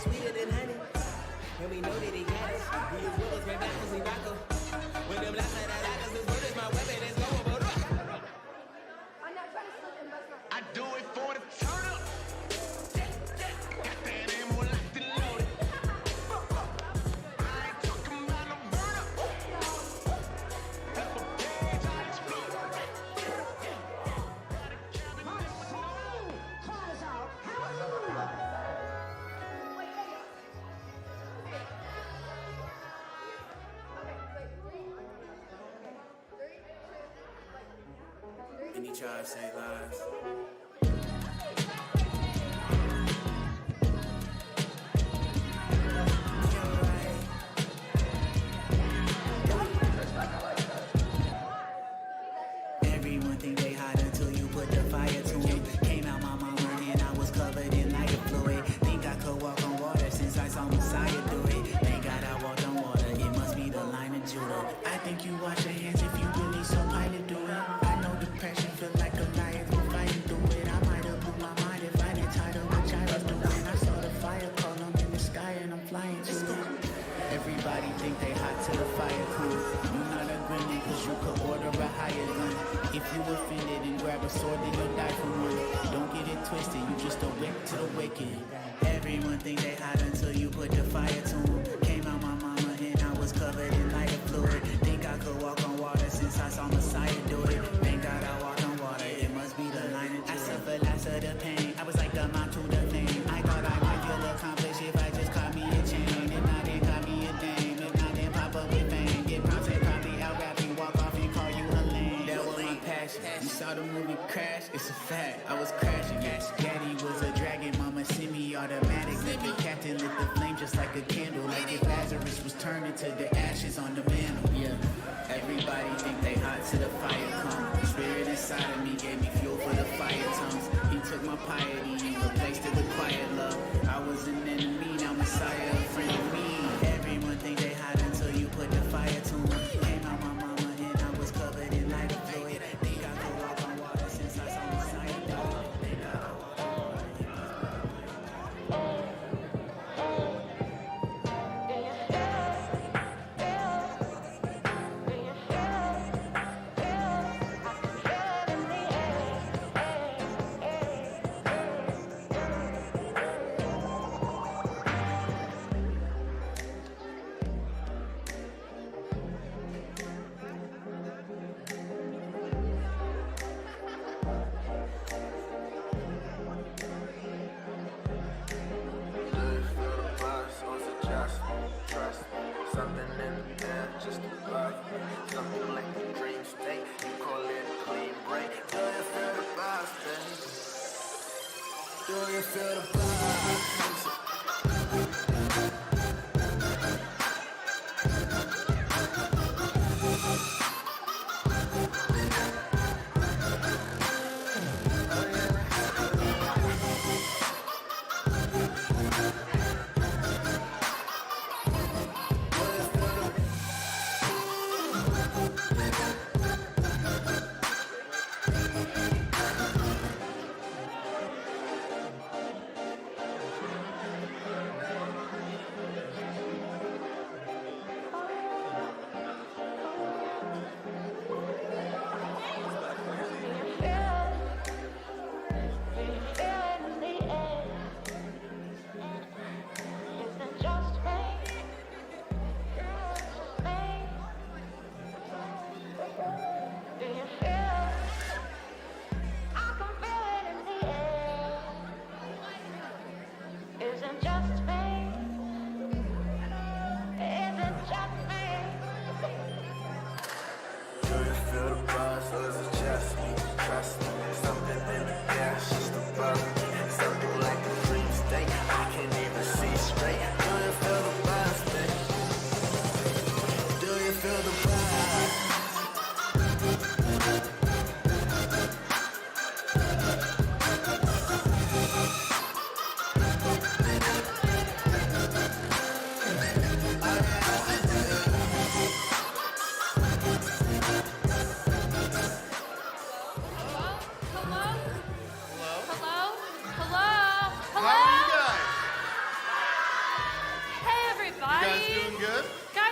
sweeter than honey. And we know that he got us. He is with us, man, back as we rock him. When them last night I like us, this word is my weapon, it's go over. I do it for the turn up. Got that ammo locked and loaded. I ain't talking about no burn up. Flip a page, I explode. Cries out, hallelujah! And he tried to say lies. Everyone think they hot until you put the fire to it. Came out my mama and I was covered in lighter fluid. Think I could walk on water since I saw Messiah do it. Thank God I walked on water, it must be the line of Judah. I think you wash your hands if you really so Pilate do it. I know depression feel like a lion will fighting through it. I might have blew my mind if I didn't title what I was doing. I saw the fire column in the sky and I'm flying to it. Everybody think they hot till the fire comes. You not agreeing cause you could order a higher gun. If you offended and grab a sword then you'll die for one. Don't get it twisted, you just a wick to the wicked. Everyone think they hot until you put the fire to them. Came out my mama and I was covered in lighter fluid. Think I could walk on water since I saw Messiah do it. Thank God I walked on water, it must be the line of Judah. I suffered lots of the pain, I was like the mount to the flame. I thought I might feel accomplished if I just caught me a chain. If not then caught me a dame, if not then pop up with fame. Get props and probably out rap you, walk off and call you a lame. That was my passion, you saw the movie Crash, it's a fact, I was crashing. Daddy was a dragon, mama semi-automatic. Let the captain lit the flame just like a candle. Like if Lazarus was turned into the ashes on the mantle. Yeah, everybody think they hot till the fire come. The spirit inside of me gave me fuel for the fire tongues. He took my piety and replaced it with quiet love. I was an enemy, now Messiah, a friend of me. Everyone think they hot until you put the fire to them. Came out my mama and I was covered in lighter fluid. Think I could walk on water since I saw Messiah do it. Think I could walk on water.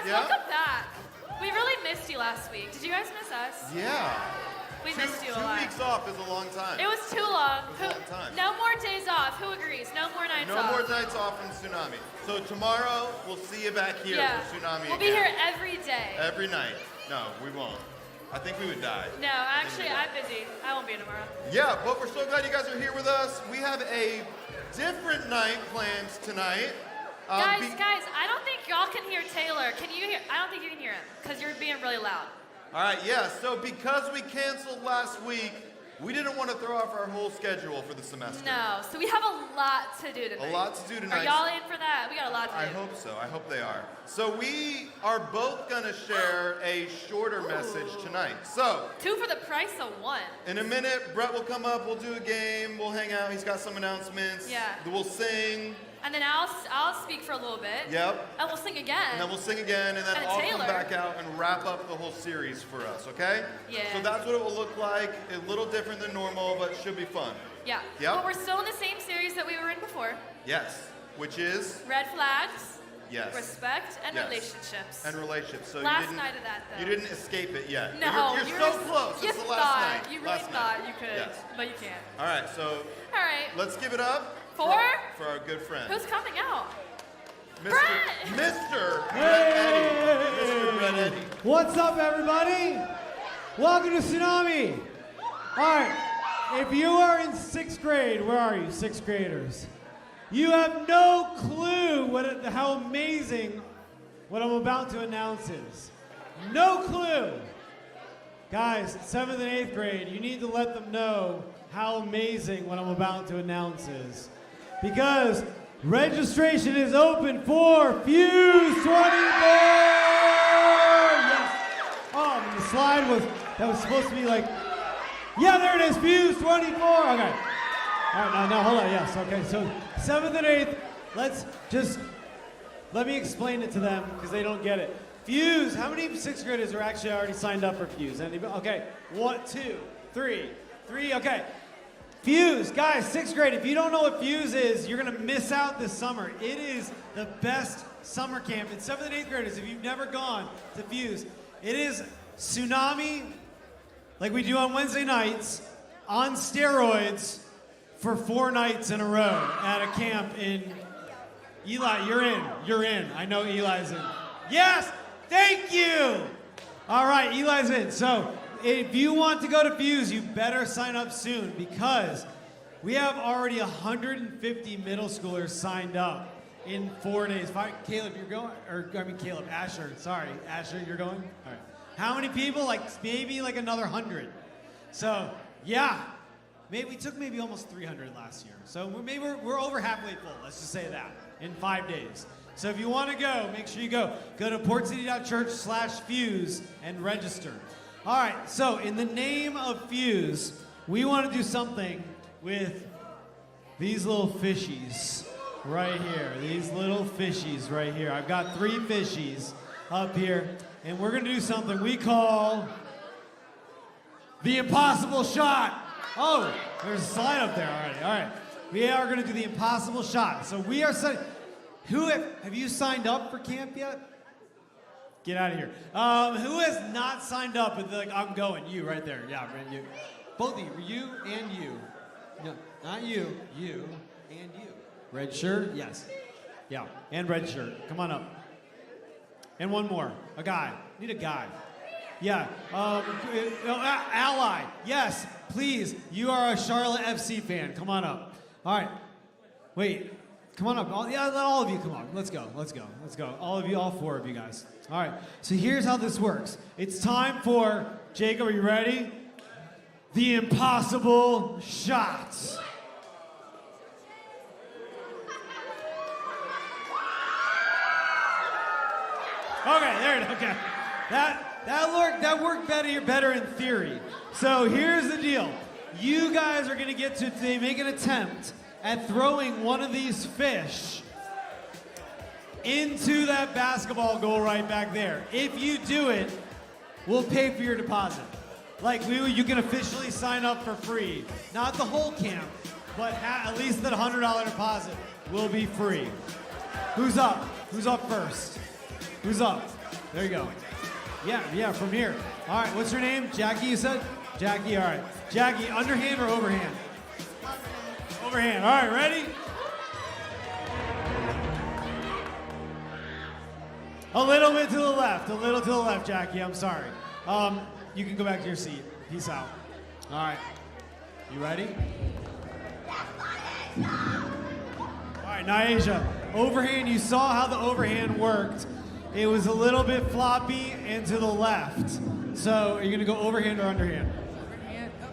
guys, Yeah? welcome back. We really missed you last week. Did you guys miss us? Yeah. We missed you a 2 lot. weeks off is a long time. It was too long. It was a long time. No more days off. Who agrees? No more nights No off. more nights off from Tsunami. So tomorrow, we'll see you back here Yeah. for Tsunami We'll be again. here every day. Every night. No, we won't. I think we would die. No, actually, I'm busy. I won't be here tomorrow. Yeah, but we're so glad you guys are here with us. We have a different night planned tonight. Guys, I don't think y'all can hear Taylor. Can you hear? I don't think you can hear him because you're being really loud. All right, yeah, so because we canceled last week, we didn't want to throw off our whole schedule for the semester. No, so we have a lot to do tonight. A lot to do tonight. Are y'all in for that? We got a lot to do. I hope so. I hope they are. So we are both going to share a shorter message tonight. So 2 for the price of 1. in a minute, Brett will come up. We'll do a game. We'll hang out. He's got some announcements. Yeah. We'll sing. And then I'll speak for a little bit. Yep. And we'll sing again. And then we'll sing again, and then And I'll Taylor. come back out and wrap up the whole series for us, okay? Yeah. So that's what it will look like. A little different than normal, but should be fun. Yeah. Yep. But we're still in the same series that we were in before. Yes. Which is? Red flags, Yes. respect, and Yes. relationships. And relationships. So Last you didn't, night of that, though. You didn't escape it yet. No, You're so close. You It's the thought, last night. you really Last thought night. you could, Yes. but you can't. All right, so All right. let's give it up For? our good friend. Who's coming out? Mr. Brett! Mr. Brett Eddy. Mr. Brett Eddy. What's up, everybody? Welcome to Tsunami. All right, if you are in 6th grade, where are you, 6th graders? You have no clue how amazing what I'm about to announce is. No clue. Guys, 7th and 8th grade, you need to let them know how amazing what I'm about to announce is. Because registration is open for Fuse 24! Yes. Oh, and the slide that was supposed to be like, yeah, there it is, Fuse 24! Okay. All right, now, hold on, yes, okay. So 7th and 8th, let me explain it to them because they don't get it. Fuse, how many 6th graders are actually already signed up for Fuse? Anybody? Okay, 1, 2, 3, okay. Fuse, guys, 6th grade, if you don't know what Fuse is, you're gonna miss out this summer. It is the best summer camp. And 7th and 8th graders, if you've never gone to Fuse, it is Tsunami, like we do on Wednesday nights, on steroids for 4 nights in a row at a camp in, Eli, you're in. I know Eli's in. Yes, thank you. All right, Eli's in. So if you want to go to Fuse, you better sign up soon because we have already 150 middle schoolers signed up in 4 days. Caleb, you're going? Asher, sorry. Asher, you're going? All right. How many people? Maybe another 100. So, yeah. We took almost 300 last year. So we're over halfway full, let's just say that, in 5 days. So if you want to go, make sure you go. Go to portcity.church/Fuse and register. All right, so in the name of Fuse, we want to do something with these little fishies right here. These little fishies right here. I've got 3 fishies up here, and we're going to do something we call the impossible shot. Oh, there's a slide up there already. All right. We are going to do the impossible shot. So we are have you signed up for camp yet? Get out of here. Who has not signed up and I'm going? You right there. Yeah, man, you. Both of you. You and you. No, not you. You and you. Red shirt? Yes. Yeah, and red shirt. Come on up. And one more. A guy. Need a guy. Yeah. Ally. Yes, please. You are a Charlotte FC fan. Come on up. All right. Wait. Come on up. All of you come on. Let's go. All of you, all 4 of you guys. All right. So here's how this works. It's time for, Jacob, are you ready? The impossible shots. Okay, there it is. Okay. That worked better in theory. So here's the deal. You guys are going to get to make an attempt at throwing one of these fish into that basketball goal right back there. If you do it, we'll pay for your deposit. You can officially sign up for free. Not the whole camp, but at least that $100 deposit will be free. Who's up? Who's up first? Who's up? There you go. Yeah, from here. All right, what's your name? Jackie, you said? Jackie, all right. Jackie, underhand or overhand? Overhand. All right, ready? A little bit to the left, Jackie, I'm sorry. You can go back to your seat. Peace out. All right, you ready? All right, Nyasia, overhand, you saw how the overhand worked. It was a little bit floppy and to the left. So are you gonna go overhand or underhand?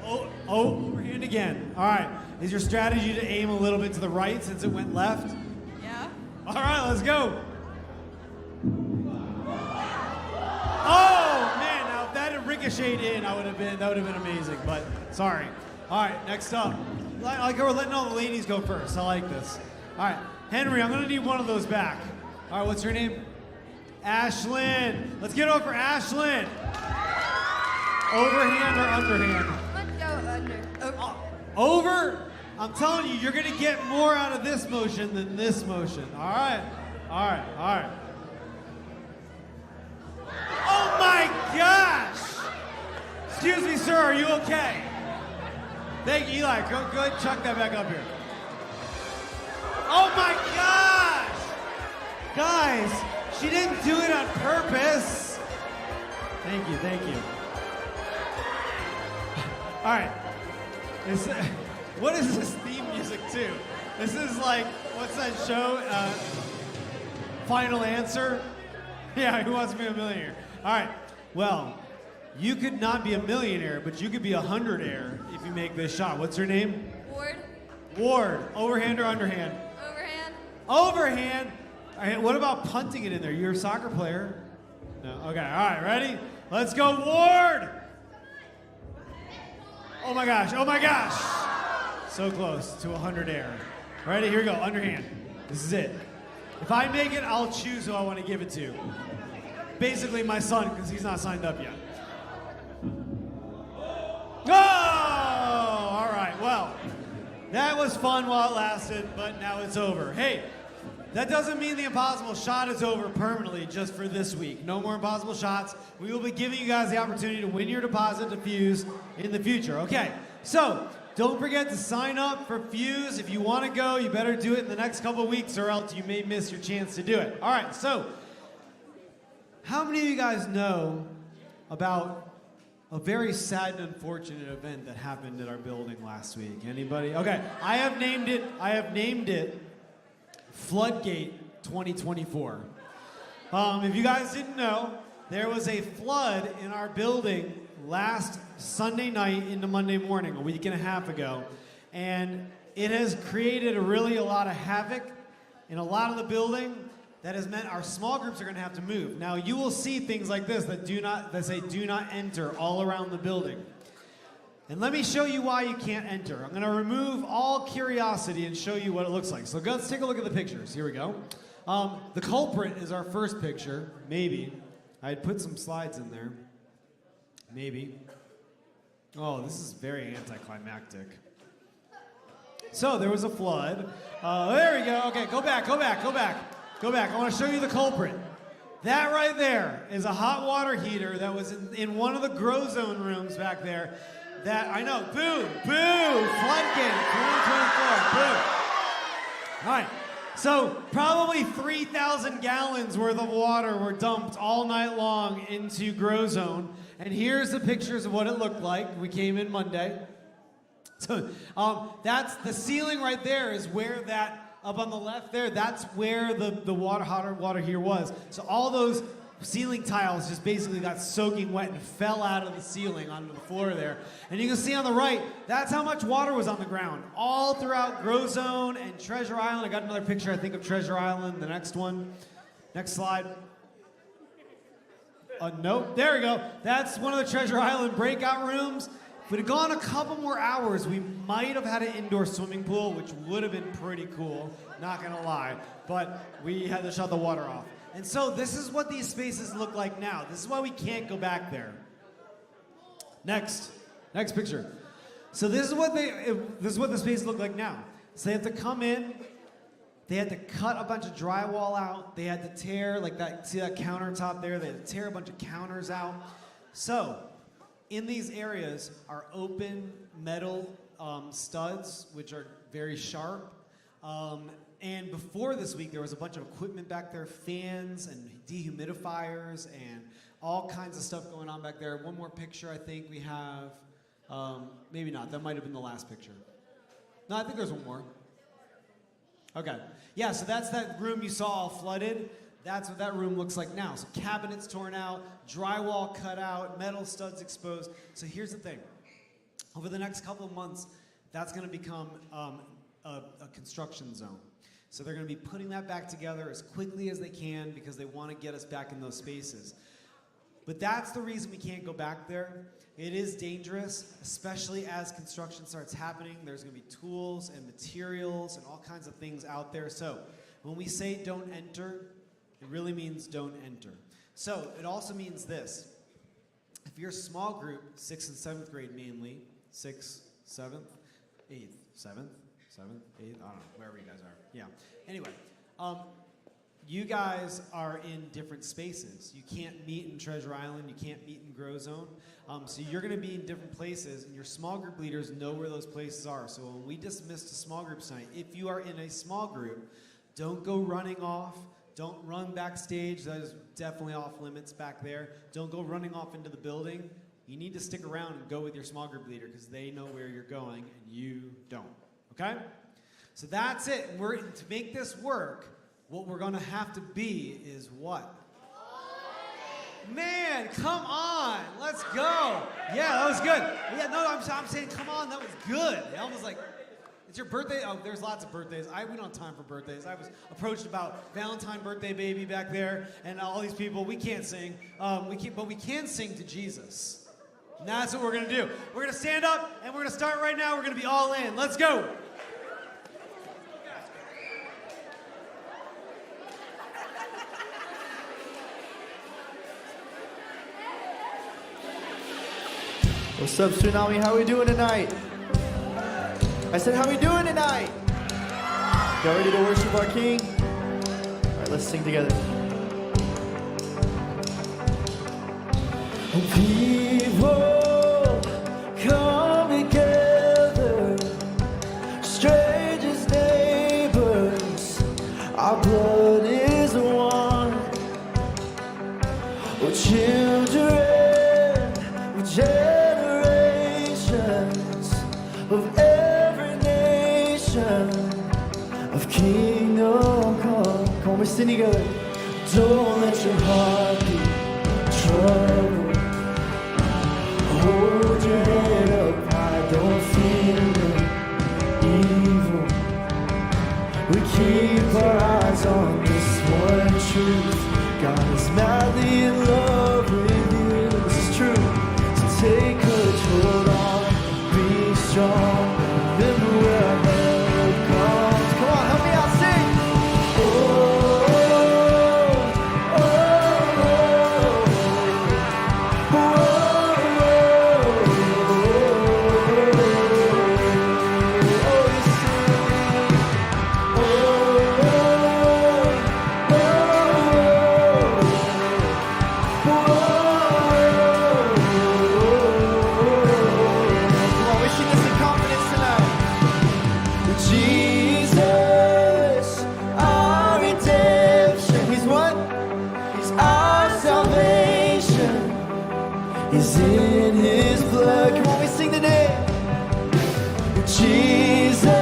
Overhand. Overhand again. All right, is your strategy to aim a little bit to the right since it went left? Yeah. All right, let's go. Oh man, now if that had ricocheted in, that would have been amazing. But sorry. All right, next up. Like we're letting all the ladies go first. I like this. All right, Henry, I'm gonna need one of those back. All right, what's your name? Ashlyn. Let's get over for Ashlyn. Overhand or underhand? Let's go under. Over? I'm telling you, you're gonna get more out of this motion than this motion. All right. Oh my gosh! Excuse me, sir, are you okay? Thank you, Eli. Go ahead, chuck that back up here. Oh my gosh! Guys, she didn't do it on purpose. Thank you. All right. What is this theme music to? This is like, what's that show? Final Answer? Yeah, Who Wants to Be a Millionaire? All right, well, you could not be a millionaire, but you could be a hundredaire if you make this shot. What's your name? Ward. Overhand or underhand? Overhand? All right, what about punting it in there? You're a soccer player. No, okay, all right, ready? Let's go, Ward! Oh my gosh. So close to 100-air. Ready, here we go, underhand. This is it. If I make it, I'll choose who I want to give it to. Basically my son, because he's not signed up yet. Oh! All right, well, that was fun while it lasted, but now it's over. Hey, that doesn't mean the impossible shot is over permanently just for this week. No more impossible shots. We will be giving you guys the opportunity to win your deposit to Fuse in the future. Okay, so don't forget to sign up for Fuse. If you want to go, you better do it in the next couple of weeks or else you may miss your chance to do it. All right, so how many of you guys know about a very sad and unfortunate event that happened at our building last week? Anybody? Okay, I have named it Floodgate 2024. If you guys didn't know, there was a flood in our building last Sunday night into Monday morning, a week and a half ago, and it has created a lot of havoc in a lot of the building. That has meant our small groups are going to have to move. Now you will see things like this that say do not enter all around the building. And let me show you why you can't enter. I'm going to remove all curiosity and show you what it looks like. So let's take a look at the pictures. Here we go. The culprit is our first picture. Maybe. I had put some slides in there. Maybe. Oh, this is very anticlimactic. So there was a flood. There we go. Okay, go back. I want to show you the culprit. That right there is a hot water heater that was in one of the grow zone rooms back there. That, I know, boo, Floodgate 2024, boo. All right, so probably 3,000 gallons worth of water were dumped all night long into grow zone. And here's the pictures of what it looked like. We came in Monday. So that's the ceiling right there is where that, up on the left there, that's where the hot water heater was. So all those ceiling tiles just basically got soaking wet and fell out of the ceiling onto the floor there. And you can see on the right, that's how much water was on the ground. All throughout Grow Zone and Treasure Island. I got another picture, I think, of Treasure Island, the next one. Next slide. Nope, there we go. That's one of the Treasure Island breakout rooms. If we'd have gone a couple more hours, we might have had an indoor swimming pool, which would have been pretty cool, not gonna lie. But we had to shut the water off. And so this is what these spaces look like now. This is why we can't go back there. Next picture. So this is what the spaces look like now. So they have to come in, They had to cut a bunch of drywall out. They had to tear, like that, see that countertop there? They had to tear a bunch of counters out. So, in these areas are open metal studs, which are very sharp. And before this week, there was a bunch of equipment back there, fans and dehumidifiers and all kinds of stuff going on back there. One more picture I think we have. Maybe not. That might have been the last picture. No, I think there's one more. Okay. Yeah, so that's that room you saw all flooded. That's what that room looks like now. So cabinets torn out, drywall cut out, metal studs exposed. So here's the thing. Over the next couple of months, that's going to become a construction zone. So they're going to be putting that back together as quickly as they can because they want to get us back in those spaces. But that's the reason we can't go back there. It is dangerous, especially as construction starts happening. There's going to be tools and materials and all kinds of things out there. So when we say don't enter, it really means don't enter. So it also means this. If you're a small group, 6th and 7th grade mainly, 6th, 7th, 8th, 7th, 7th, 8th, I don't know, wherever you guys are. Yeah. Anyway, you guys are in different spaces. You can't meet in Treasure Island. You can't meet in Grow Zone. So you're going to be in different places, and your small group leaders know where those places are. So when we dismissed a small group tonight, if you are in a small group, don't go running off. Don't run backstage. That is definitely off limits back there. Don't go running off into the building. You need to stick around and go with your small group leader because they know where you're going and you don't. Okay? So that's it. To make this work, what we're going to have to be is what? Man, come on. Let's go. Yeah, that was good. Yeah, no, I'm saying come on. That was good. I was like, it's your birthday? Oh, there's lots of birthdays. We don't have time for birthdays. I was approached about Valentine birthday baby back there and all these people. We can't sing. But we can sing to Jesus. And that's what we're going to do. We're going to stand up and we're going to start right now. We're going to be all in. Let's go. What's up, Tsunami? How we doing tonight? I said, how we doing tonight? Y'all ready to worship our King? All right, let's sing together. People come together, strangers, neighbors, our blood is one. Oh, children, generations of every nation of kingdom come. Come on, we sing together. Don't let your heart be troubled. Hold your head up high. Don't fear evil. We keep our eyes on this one truth. God is madly in love with you. This is true. Take control on, be strong, remember where our help comes. Come on, help me out, sing. Oh, oh, oh, oh, Jesus, our redemption. He's what? He's our salvation. He's in his blood. Come on, we sing today. Jesus,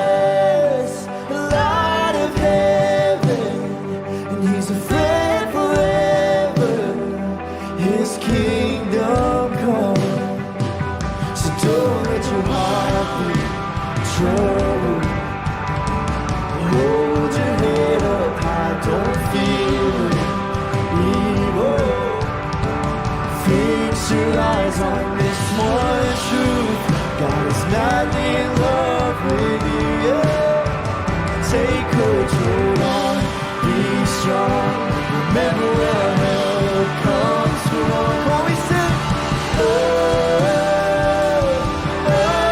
light of heaven, and he's a friend forever. His kingdom come. So don't let your heart be troubled. Hold your head up high, don't fear evil. Fix your eyes on this one truth. God is madly in love with you. Yeah. Take control on, be strong. Remember where our help comes from. Come on, we sing. Oh, oh, oh, oh.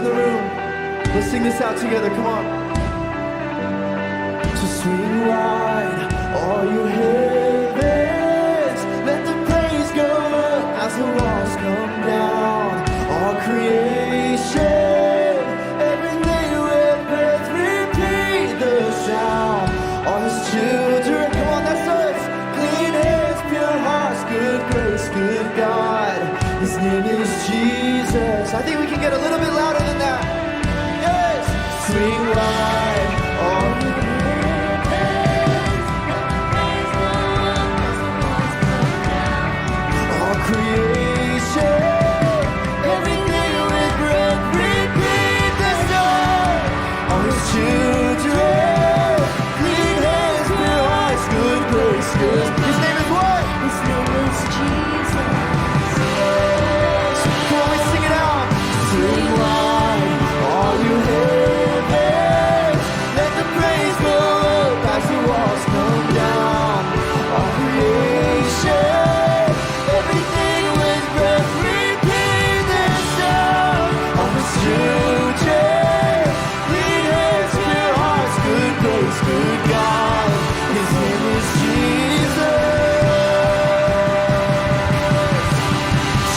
in the room. Let's sing this out together. Come on. So swing wide, all you heavens. Let the praise go up as the walls come down. All creation, everything with breath, repeat the sound. All his children, come on, that's us. Clean hands, pure hearts, good grace, good God. His name is Jesus. I think we can get a little bit louder than that. Yes! Swing wide, all you all creation, everything with breath, repeat the song. All his children, clean hands, pure hearts, good grace, good. His name is what? His name is Jesus. So come on, we sing it out. Swing wide, all you heavens. Let the praise go up as the walls come down. All creation, everything with breath, repeat the sound. All his children, clean hands, pure hearts, good grace, good God. His name is Jesus.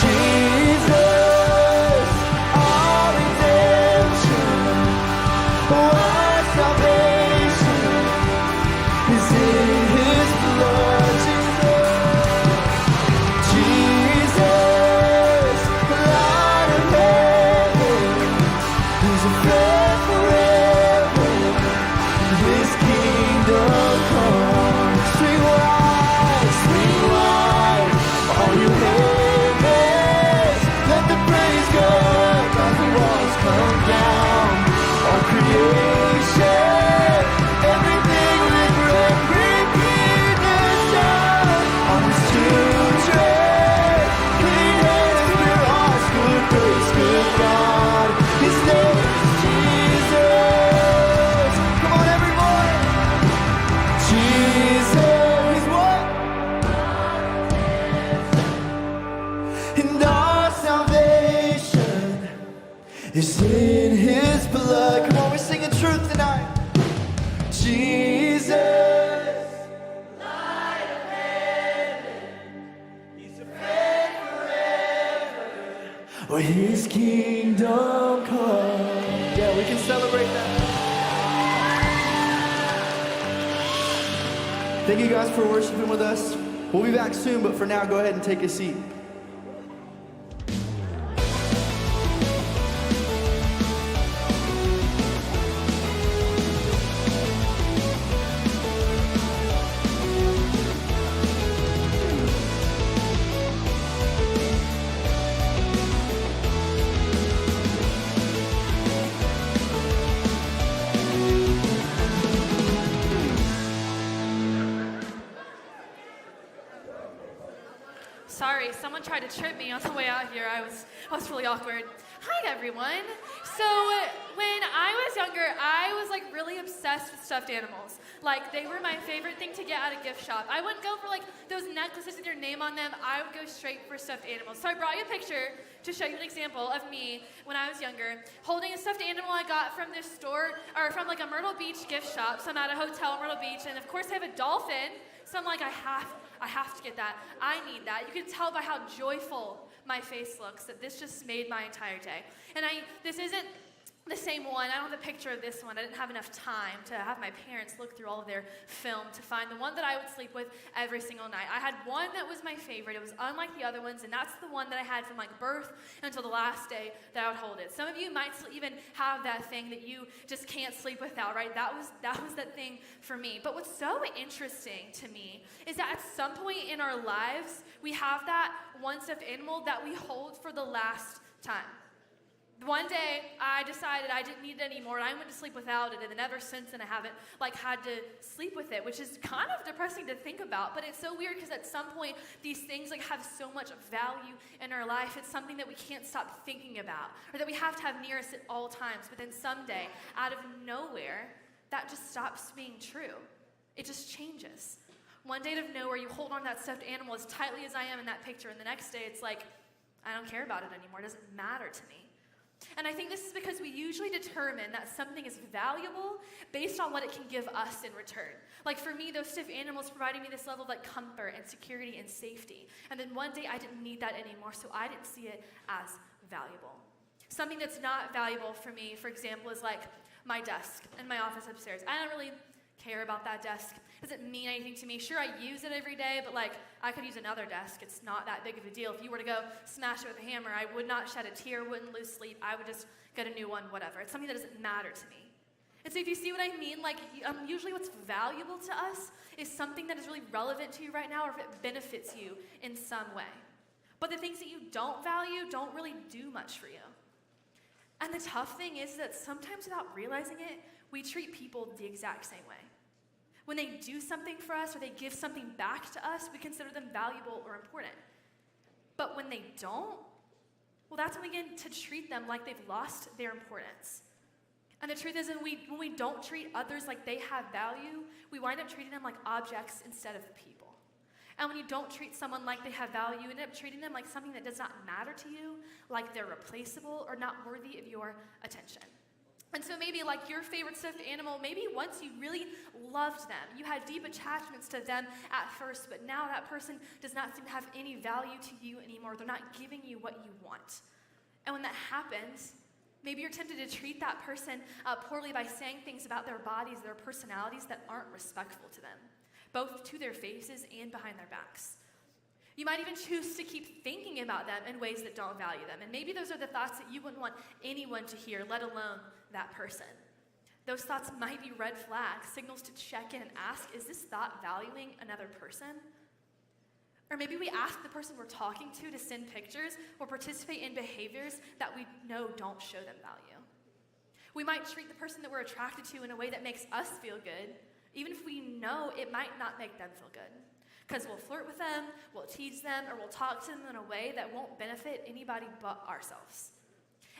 Jesus, our redemption, our salvation is in his blood. Jesus, light of heaven, he's a friend forever. His kingdom come. Swing wide, all you heavens. Let the praise go up as the walls come down. All creation, everything with breath, repeat the sound. All his children, clean hands, pure hearts, good grace, good God. His name is Jesus. Come on, everybody. Jesus is what? And our salvation is in his blood. Come on, we're singing truth tonight. Jesus, light of heaven, he's a friend forever. Or his kingdom come. Yeah, we can celebrate that. Thank you guys for worshiping with us. We'll be back soon, but for now, go ahead and take a seat. Sorry, someone tried to trip me on the way out here. I was really awkward. Hi, everyone. So when I was younger, I was like really obsessed with stuffed animals. Like they were my favorite thing to get at a gift shop. I wouldn't go for like those necklaces with your name on them. I would go straight for stuffed animals. So I brought you a picture to show you an example of me when I was younger, holding a stuffed animal I got from this store, or from like a Myrtle Beach gift shop. So I'm at a hotel in Myrtle Beach, and of course I have a dolphin. So I'm like, I have to get that. I need that. You can tell by how joyful my face looks that this just made my entire day. And this isn't the same one. I don't have a picture of this one. I didn't have enough time to have my parents look through all of their film to find the one that I would sleep with every single night. I had one that was my favorite. It was unlike the other ones, and that's the one that I had from like birth until the last day that I would hold it. Some of you might even have that thing that you just can't sleep without, right? That was that thing for me. But what's so interesting to me is that at some point in our lives, we have that one stuffed animal that we hold for the last time. One day, I decided I didn't need it anymore, and I went to sleep without it, and then ever since then I haven't had to sleep with it, which is kind of depressing to think about, but it's so weird because at some point, these things have so much value in our life. It's something that we can't stop thinking about, or that we have to have near us at all times, but then someday, out of nowhere, that just stops being true. It just changes. One day out of nowhere, you hold on to that stuffed animal as tightly as I am in that picture, and the next day it's like, I don't care about it anymore. It doesn't matter to me. And I think this is because we usually determine that something is valuable based on what it can give us in return. Like for me, those stuffed animals provided me this level of like comfort and security and safety. And then one day I didn't need that anymore, so I didn't see it as valuable. Something that's not valuable for me, for example, is like my desk in my office upstairs. I don't really care about that desk. It doesn't mean anything to me. Sure, I use it every day, but like I could use another desk. It's not that big of a deal. If you were to go smash it with a hammer, I would not shed a tear, wouldn't lose sleep. I would just get a new one, whatever. It's something that doesn't matter to me. And so if you see what I mean, like usually what's valuable to us is something that is really relevant to you right now or if it benefits you in some way. But the things that you don't value don't really do much for you. And the tough thing is that sometimes without realizing it, we treat people the exact same way. When they do something for us or they give something back to us, we consider them valuable or important. But when they don't, well, that's when we begin to treat them like they've lost their importance. And the truth is, when we don't treat others like they have value, we wind up treating them like objects instead of people. And when you don't treat someone like they have value, you end up treating them like something that does not matter to you, like they're replaceable or not worthy of your attention. And so maybe like your favorite stuffed animal, maybe once you really loved them, you had deep attachments to them at first, but now that person does not seem to have any value to you anymore. They're not giving you what you want. And when that happens, maybe you're tempted to treat that person poorly by saying things about their bodies, their personalities that aren't respectful to them, both to their faces and behind their backs. You might even choose to keep thinking about them in ways that don't value them. And maybe those are the thoughts that you wouldn't want anyone to hear, let alone that person. Those thoughts might be red flags, signals to check in and ask, is this thought valuing another person? Or maybe we ask the person we're talking to send pictures or participate in behaviors that we know don't show them value. We might treat the person that we're attracted to in a way that makes us feel good, even if we know it might not make them feel good. Because we'll flirt with them, we'll tease them, or we'll talk to them in a way that won't benefit anybody but ourselves.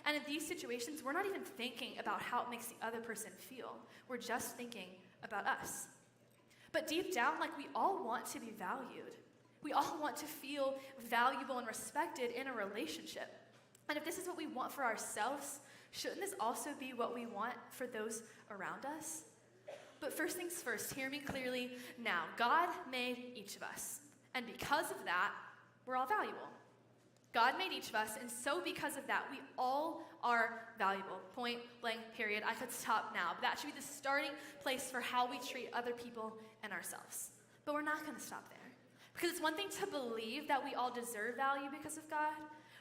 And in these situations, we're not even thinking about how it makes the other person feel. We're just thinking about us. But deep down, like we all want to be valued. We all want to feel valuable and respected in a relationship. And if this is what we want for ourselves, shouldn't this also be what we want for those around us? But first things first, hear me clearly now. God made each of us. And because of that, we're all valuable. God made each of us, and so because of that, we all are valuable. Point blank, period. I could stop now, but that should be the starting place for how we treat other people and ourselves. But we're not going to stop there. Because it's one thing to believe that we all deserve value because of God,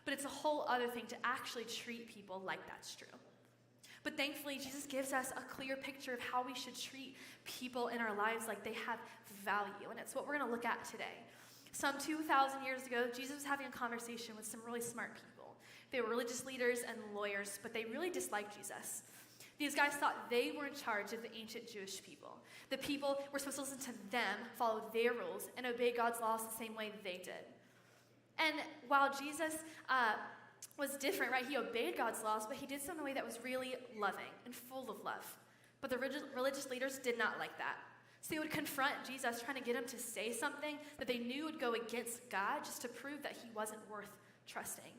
but it's a whole other thing to actually treat people like that's true. But thankfully, Jesus gives us a clear picture of how we should treat people in our lives like they have value, and it's what we're going to look at today. Some 2,000 years ago, Jesus was having a conversation with some really smart people. They were religious leaders and lawyers, but they really disliked Jesus. These guys thought they were in charge of the ancient Jewish people. The people were supposed to listen to them, follow their rules, and obey God's laws the same way they did. And while Jesus was different, right? He obeyed God's laws, but he did so in a way that was really loving and full of love. But the religious leaders did not like that. So they would confront Jesus, trying to get him to say something that they knew would go against God just to prove that he wasn't worth trusting.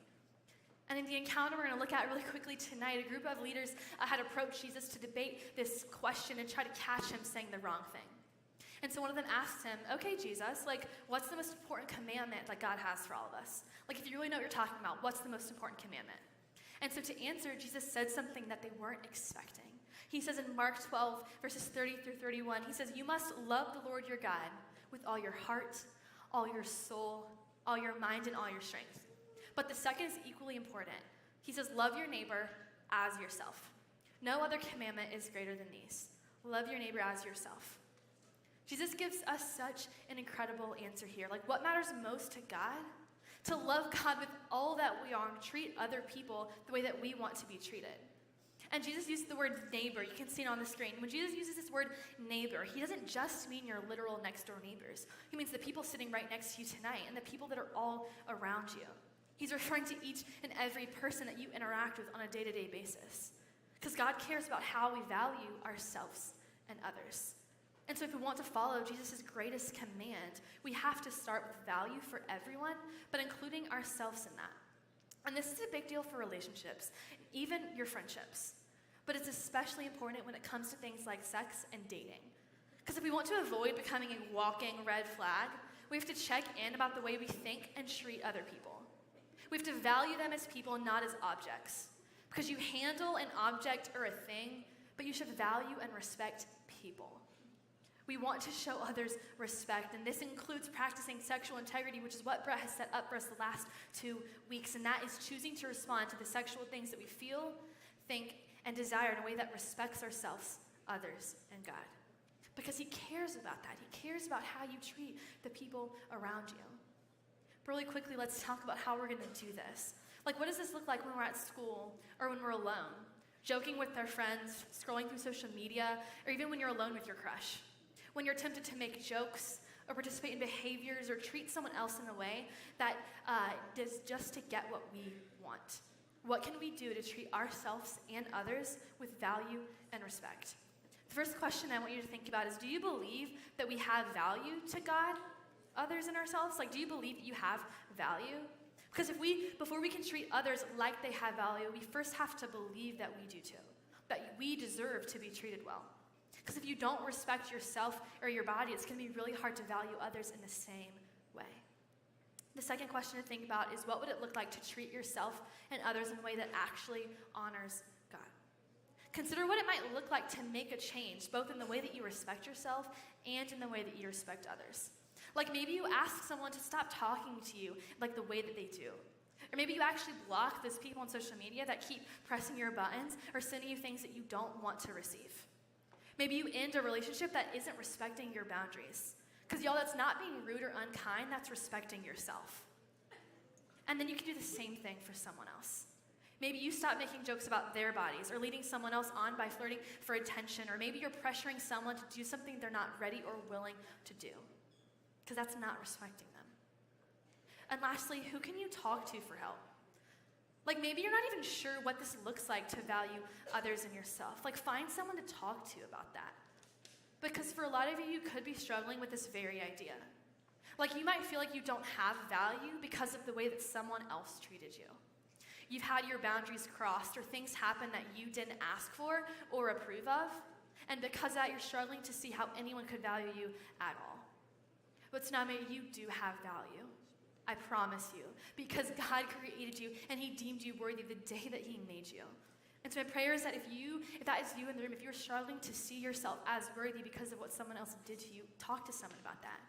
And in the encounter we're going to look at really quickly tonight, a group of leaders had approached Jesus to debate this question and try to catch him saying the wrong thing. And so one of them asked him, okay, Jesus, like, what's the most important commandment that God has for all of us? Like, if you really know what you're talking about, what's the most important commandment? And so to answer, Jesus said something that they weren't expecting. He says in Mark 12, verses 30 through 31, he says, you must love the Lord your God with all your heart, all your soul, all your mind, and all your strength. But the second is equally important. He says, love your neighbor as yourself. No other commandment is greater than these. Love your neighbor as yourself. Jesus gives us such an incredible answer here. Like, what matters most to God? To love God with all that we are and treat other people the way that we want to be treated. And Jesus used the word neighbor. You can see it on the screen. When Jesus uses this word neighbor, he doesn't just mean your literal next door neighbors. He means the people sitting right next to you tonight and the people that are all around you. He's referring to each and every person that you interact with on a day-to-day basis. Because God cares about how we value ourselves and others. And so if we want to follow Jesus' greatest command, we have to start with value for everyone, but including ourselves in that. And this is a big deal for relationships, even your friendships. But it's especially important when it comes to things like sex and dating. Because if we want to avoid becoming a walking red flag, we have to check in about the way we think and treat other people. We have to value them as people, not as objects. Because you handle an object or a thing, but you should value and respect people. We want to show others respect, and this includes practicing sexual integrity, which is what Brett has set up for us the last 2 weeks, and that is choosing to respond to the sexual things that we feel, think, and desire in a way that respects ourselves, others, and God. Because he cares about that. He cares about how you treat the people around you. But really quickly, let's talk about how we're going to do this. Like, what does this look like when we're at school or when we're alone? Joking with our friends, scrolling through social media, or even when you're alone with your crush. When you're tempted to make jokes or participate in behaviors or treat someone else in a way that does just to get what we want. What can we do to treat ourselves and others with value and respect? The first question I want you to think about is, do you believe that we have value to God, others, and ourselves? Like, do you believe that you have value? Because before we can treat others like they have value, we first have to believe that we do too, that we deserve to be treated well. Because if you don't respect yourself or your body, it's going to be really hard to value others in the same way. The second question to think about is, what would it look like to treat yourself and others in a way that actually honors God? Consider what it might look like to make a change, both in the way that you respect yourself and in the way that you respect others. Like, maybe you ask someone to stop talking to you like the way that they do. Or maybe you actually block those people on social media that keep pressing your buttons or sending you things that you don't want to receive. Maybe you end a relationship that isn't respecting your boundaries. Because y'all, that's not being rude or unkind, that's respecting yourself. And then you can do the same thing for someone else. Maybe you stop making jokes about their bodies or leading someone else on by flirting for attention, or maybe you're pressuring someone to do something they're not ready or willing to do. Because that's not respecting them. And lastly, who can you talk to for help? Like, maybe you're not even sure what this looks like to value others and yourself. Like, find someone to talk to about that. Because for a lot of you could be struggling with this very idea. Like, you might feel like you don't have value because of the way that someone else treated you. You've had your boundaries crossed, or things happen that you didn't ask for or approve of. And because of that, you're struggling to see how anyone could value you at all. But Tsunami, you do have value. I promise you, because God created you and he deemed you worthy the day that he made you. And so my prayer is that if that is you in the room, if you're struggling to see yourself as worthy because of what someone else did to you, talk to someone about that.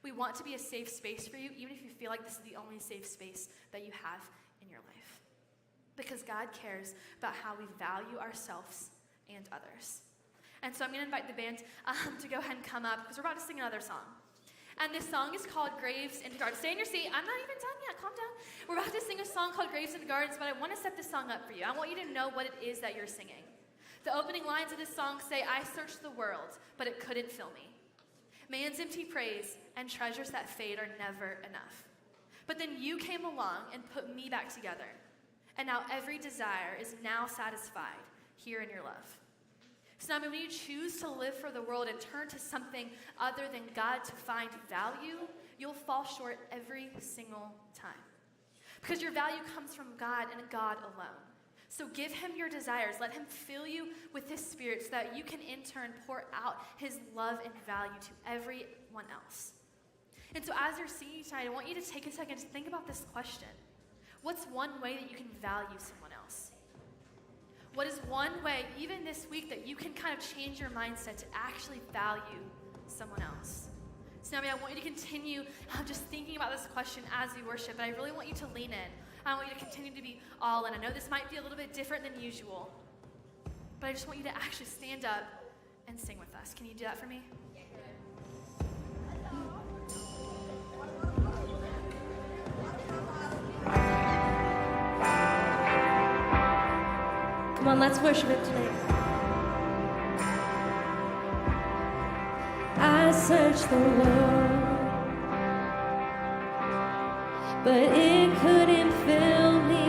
We want to be a safe space for you, even if you feel like this is the only safe space that you have in your life. Because God cares about how we value ourselves and others. And so I'm going to invite the band to go ahead and come up, because we're about to sing another song. And this song is called Graves and Gardens. Stay in your seat. I'm not even done yet. Calm down. We're about to sing a song called Graves and Gardens, but I want to set this song up for you. I want you to know what it is that you're singing. The opening lines of this song say, I searched the world, but it couldn't fill me. Man's empty praise and treasures that fade are never enough. But then you came along and put me back together. And now every desire is now satisfied here in your love. So now when you choose to live for the world and turn to something other than God to find value, you'll fall short every single time. Because your value comes from God and God alone. So give him your desires. Let him fill you with his spirit so that you can in turn pour out his love and value to everyone else. And so as you're singing tonight, I want you to take a second to think about this question. What's one way that you can value someone else? What is one way, even this week, that you can kind of change your mindset to actually value someone else? So now I want you to continue just thinking about this question as you worship, but I really want you to lean in. I want you to continue to be all in. I know this might be a little bit different than usual, but I just want you to actually stand up and sing with us. Can you do that for me? Come on, let's worship it tonight. I searched the world, but it couldn't fill me.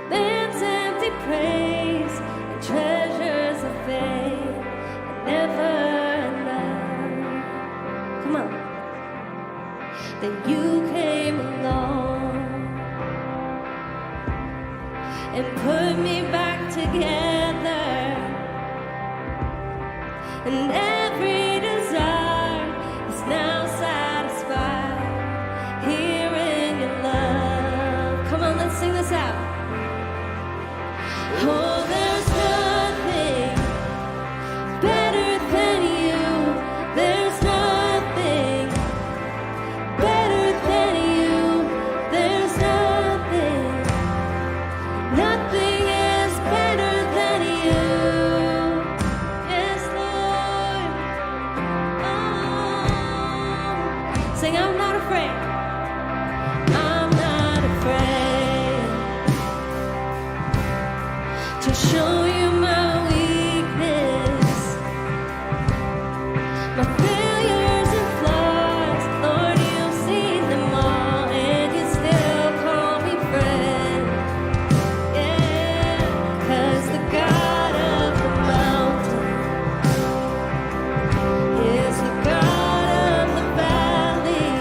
Man's empty praise and treasures of faith are never enough. Come on. Then you came along and put me back together. And every desire is now satisfied here in your love. Come on, let's sing this out. Oh, there's nothing better than you. There's nothing better than you. There's nothing, nothing is better than you. Yes, Lord. Oh. Sing, I'm not afraid. I'm not afraid to show you my weakness, my failures and flaws. Lord, you've seen them all, and you still call me friend. Yeah, 'cause the God of the mountain is the God of the valley.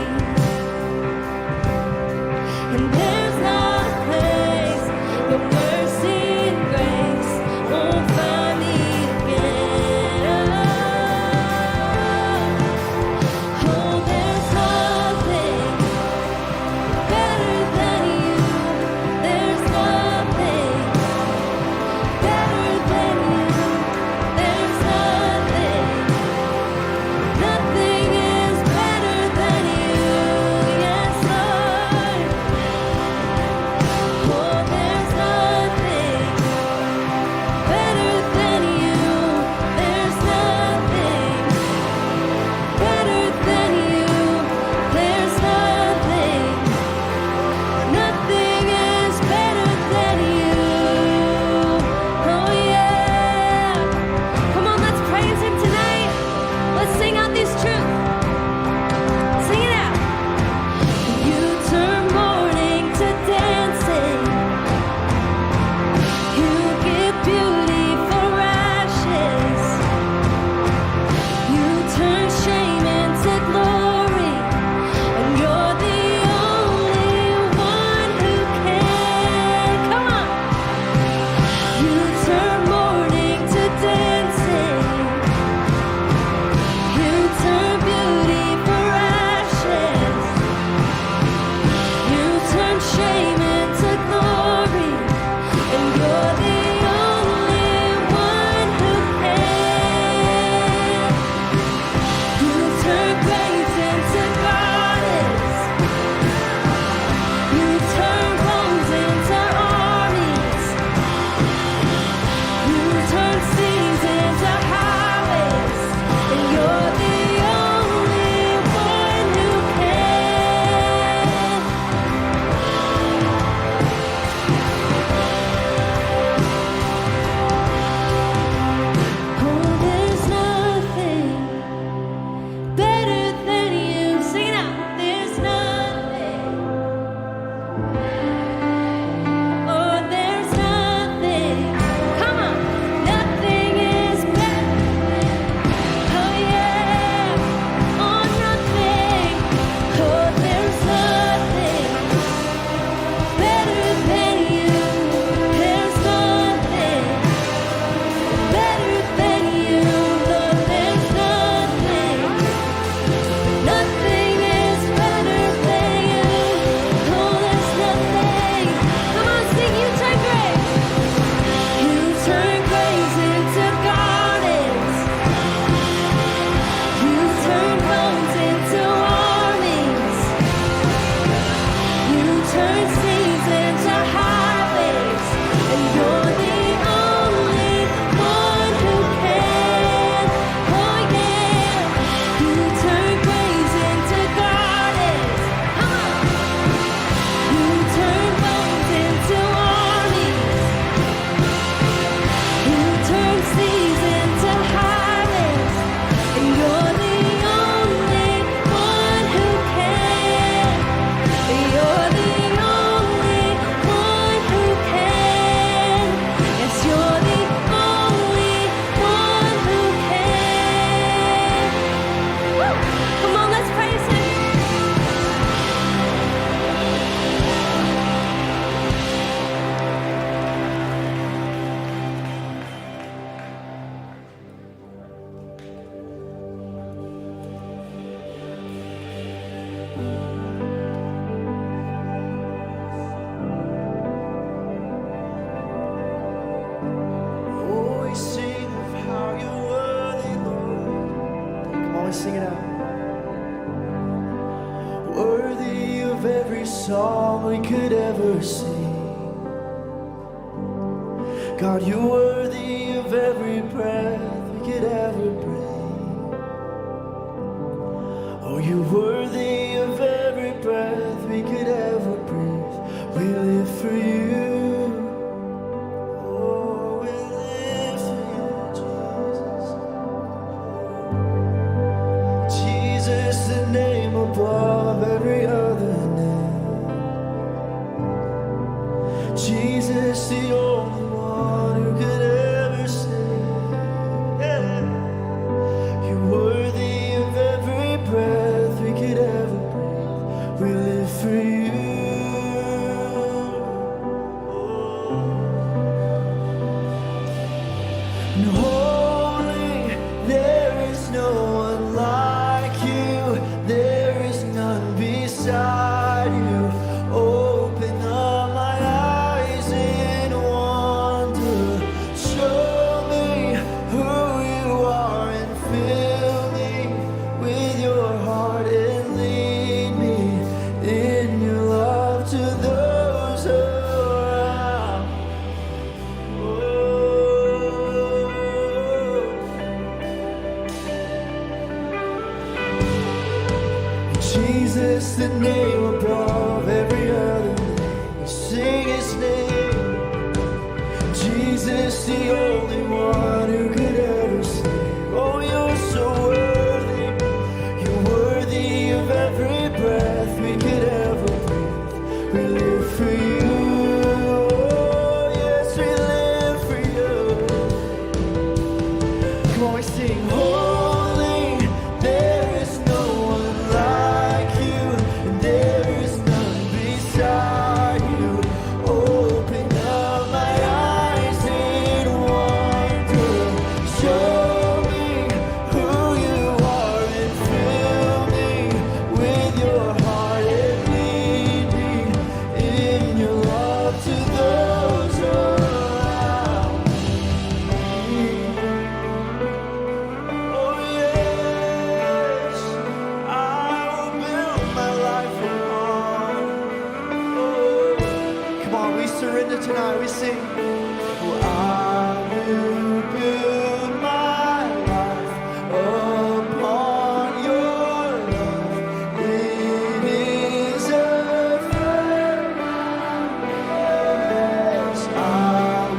of every song we could ever sing. God, you're worthy of every breath we could ever breathe. Oh, you're worthy of every breath we could ever breathe. We live for you. Oh, we live for you, Jesus. Jesus, the name above every other name. Jesus, the only one who could ever save. Yeah. You're worthy of every breath we could ever breathe. We live for you. And holy, there is no one like you. There is none beside you. Open up my eyes in wonder. Show me who you are and fill me with your heart and lead me in your love to those around. Jesus, the name above every other name. We sing his name. Jesus, the only one who could ever save. Oh, you're so worthy. You're worthy of every breath we could ever breathe. We live for you. Oh, yes, we live for you. Come on, we sing. Holy, there is no one like you, and there is none beside you. Open up my eyes in wonder. Show me who you are and fill me with your heart and lead me in your love to those around me. Oh yes, I will build my life upon. Oh, come on, we surrender tonight. We sing. Oh, I will build my life upon your love. It is a firm yes, I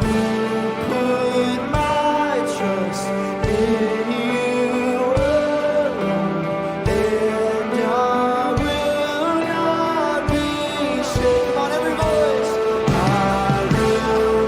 will put my trust in you alone, and I will not be shaken. Come on, every voice. I will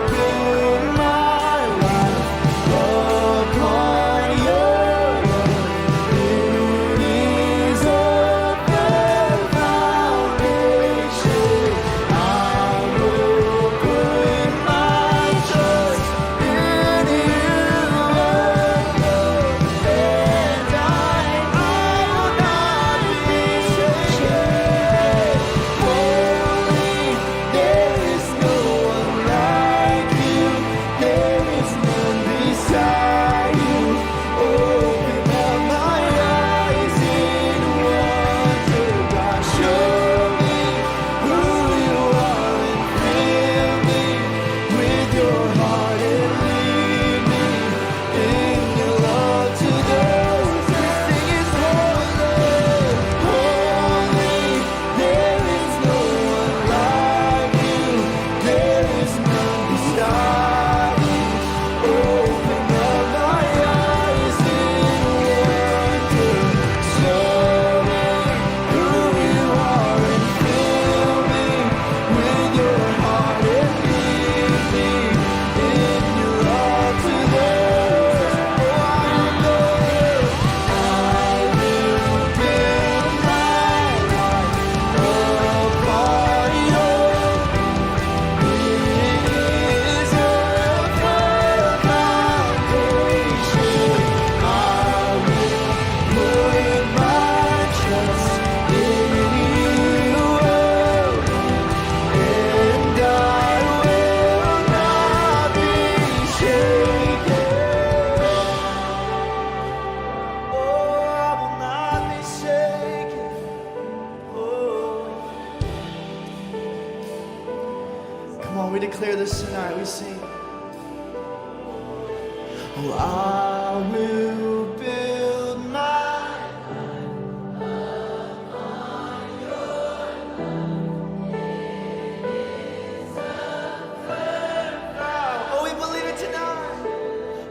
we declare this tonight. We sing. Oh, I will build my oh, we believe it tonight.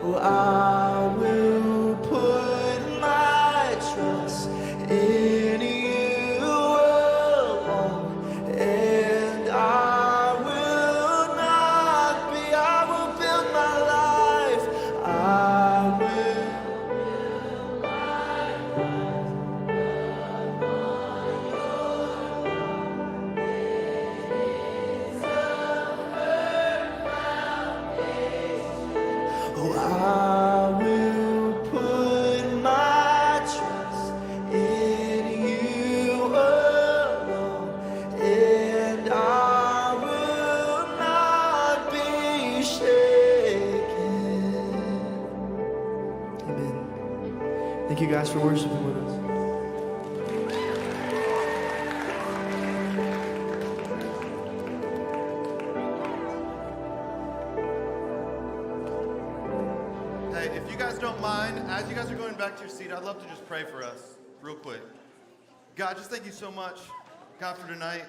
Oh, I will put my trust in you alone, and I will not be. I will build my life. I will. Oh, I will put my trust in you alone, and I will not be shaken. Amen. Thank you guys for worshiping with us. Hey, if you guys don't mind, as you guys are going back to your seat, I'd love to just pray for us real quick. God, just thank you so much, God, for tonight.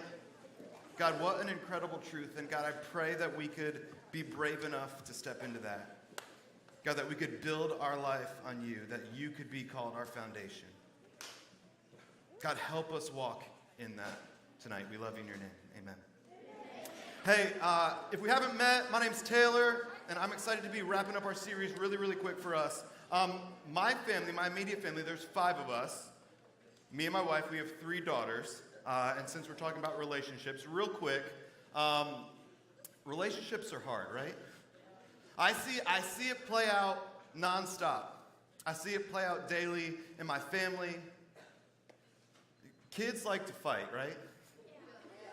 God, what an incredible truth. And God, I pray that we could be brave enough to step into that. God, that we could build our life on you, that you could be called our foundation. God, help us walk in that tonight. We love you in your name. Amen. Hey, if we haven't met, my name's Taylor, and I'm excited to be wrapping up our series really, really quick for us. My family, my immediate family, there's 5 of us. Me and my wife, we have 3 daughters. And since we're talking about relationships, real quick, relationships are hard, right? I see it play out nonstop. I see it play out daily in my family. Kids like to fight, right?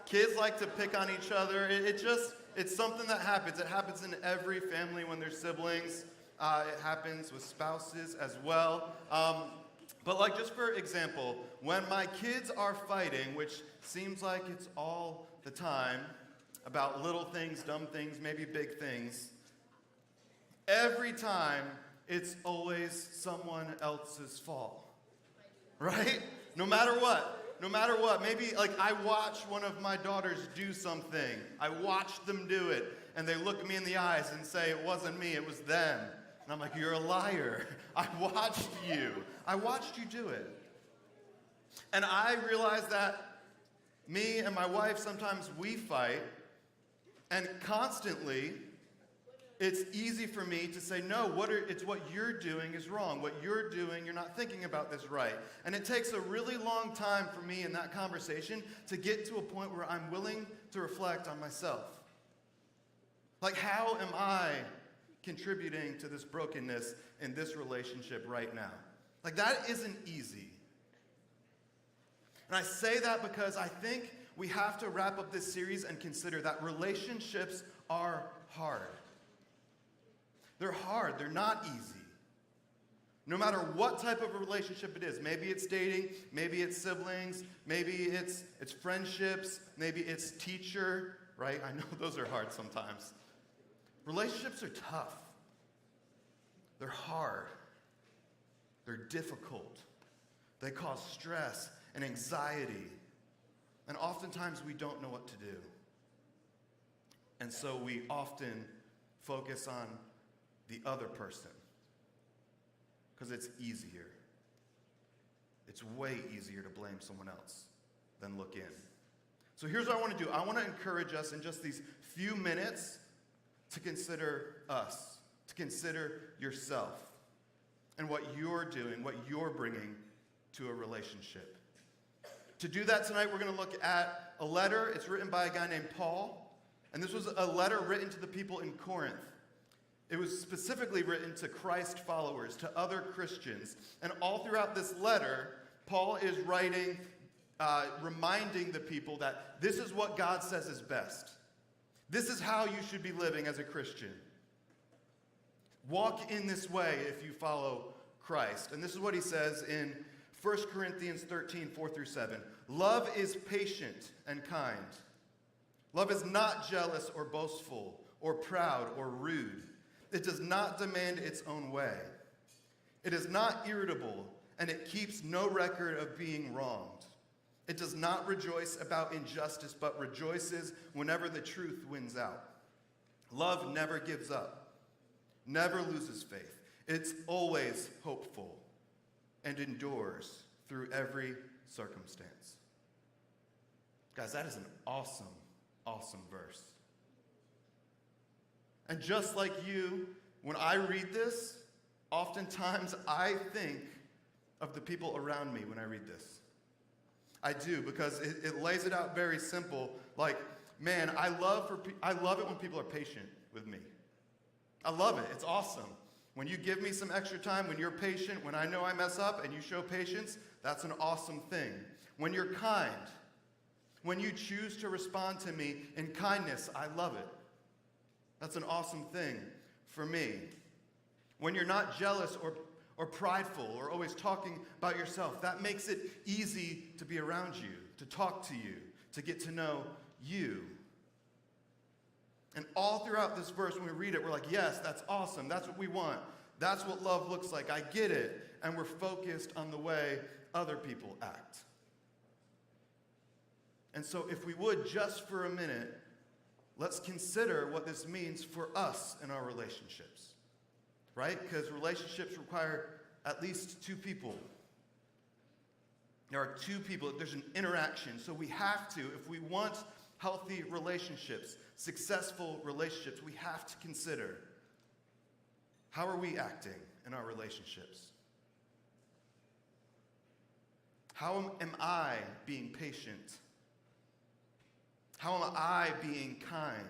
Kids like to pick on each other. It's something that happens. It happens in every family when there's siblings. It happens with spouses as well. But like just for example, when my kids are fighting, which seems like it's all the time, about little things, dumb things, maybe big things, every time it's always someone else's fault, right? No matter what. No matter what, maybe like I watch one of my daughters do something. I watch them do it, and they look me in the eyes and say, it wasn't me, it was them. And I'm like, you're a liar. I watched you. I watched you do it. And I realize that me and my wife, sometimes we fight, and constantly, it's easy for me to say, no, it's what you're doing is wrong. What you're doing, you're not thinking about this right. And it takes a really long time for me in that conversation to get to a point where I'm willing to reflect on myself. Like, how am I contributing to this brokenness in this relationship right now? Like, that isn't easy. And I say that because I think we have to wrap up this series and consider that relationships are hard. They're hard. They're not easy. No matter what type of a relationship it is. Maybe it's dating. Maybe it's siblings. Maybe it's friendships. Maybe it's teacher, right? I know those are hard sometimes. Relationships are tough. They're hard. They're difficult. They cause stress and anxiety. And oftentimes we don't know what to do. And so we often focus on the other person because it's easier. It's way easier to blame someone else than look in. So here's what I want to do. I want to encourage us in just these few minutes to consider us, to consider yourself and what you're doing, what you're bringing to a relationship. To do that tonight, we're going to look at a letter. It's written by a guy named Paul, and this was a letter written to the people in Corinth. It was specifically written to Christ followers, to other Christians. And all throughout this letter, Paul is writing, reminding the people that this is what God says is best. This is how you should be living as a Christian. Walk in this way if you follow Christ. And this is what he says in 1 Corinthians 13, 4-7. Love is patient and kind. Love is not jealous or boastful or proud or rude. It does not demand its own way. It is not irritable, and it keeps no record of being wronged. It does not rejoice about injustice, but rejoices whenever the truth wins out. Love never gives up, never loses faith. It's always hopeful and endures through every circumstance. Guys, that is an awesome, awesome verse. And just like you, when I read this, oftentimes I think of the people around me when I read this. I do, because it lays it out very simple. Like, man, I love it when people are patient with me. I love it. It's awesome. When you give me some extra time, when you're patient, when I know I mess up and you show patience, that's an awesome thing. When you're kind, when you choose to respond to me in kindness, I love it. That's an awesome thing for me. When you're not jealous or prideful or always talking about yourself, that makes it easy to be around you, to talk to you, to get to know you. And all throughout this verse, when we read it, we're like, yes, that's awesome. That's what we want. That's what love looks like. I get it. And we're focused on the way other people act. And so if we would, just for a minute, let's consider what this means for us in our relationships, right? Because relationships require at least two people. There are two people. There's an interaction. So we have to, if we want healthy relationships, successful relationships, we have to consider, how are we acting in our relationships? How am I being patient? How am I being kind?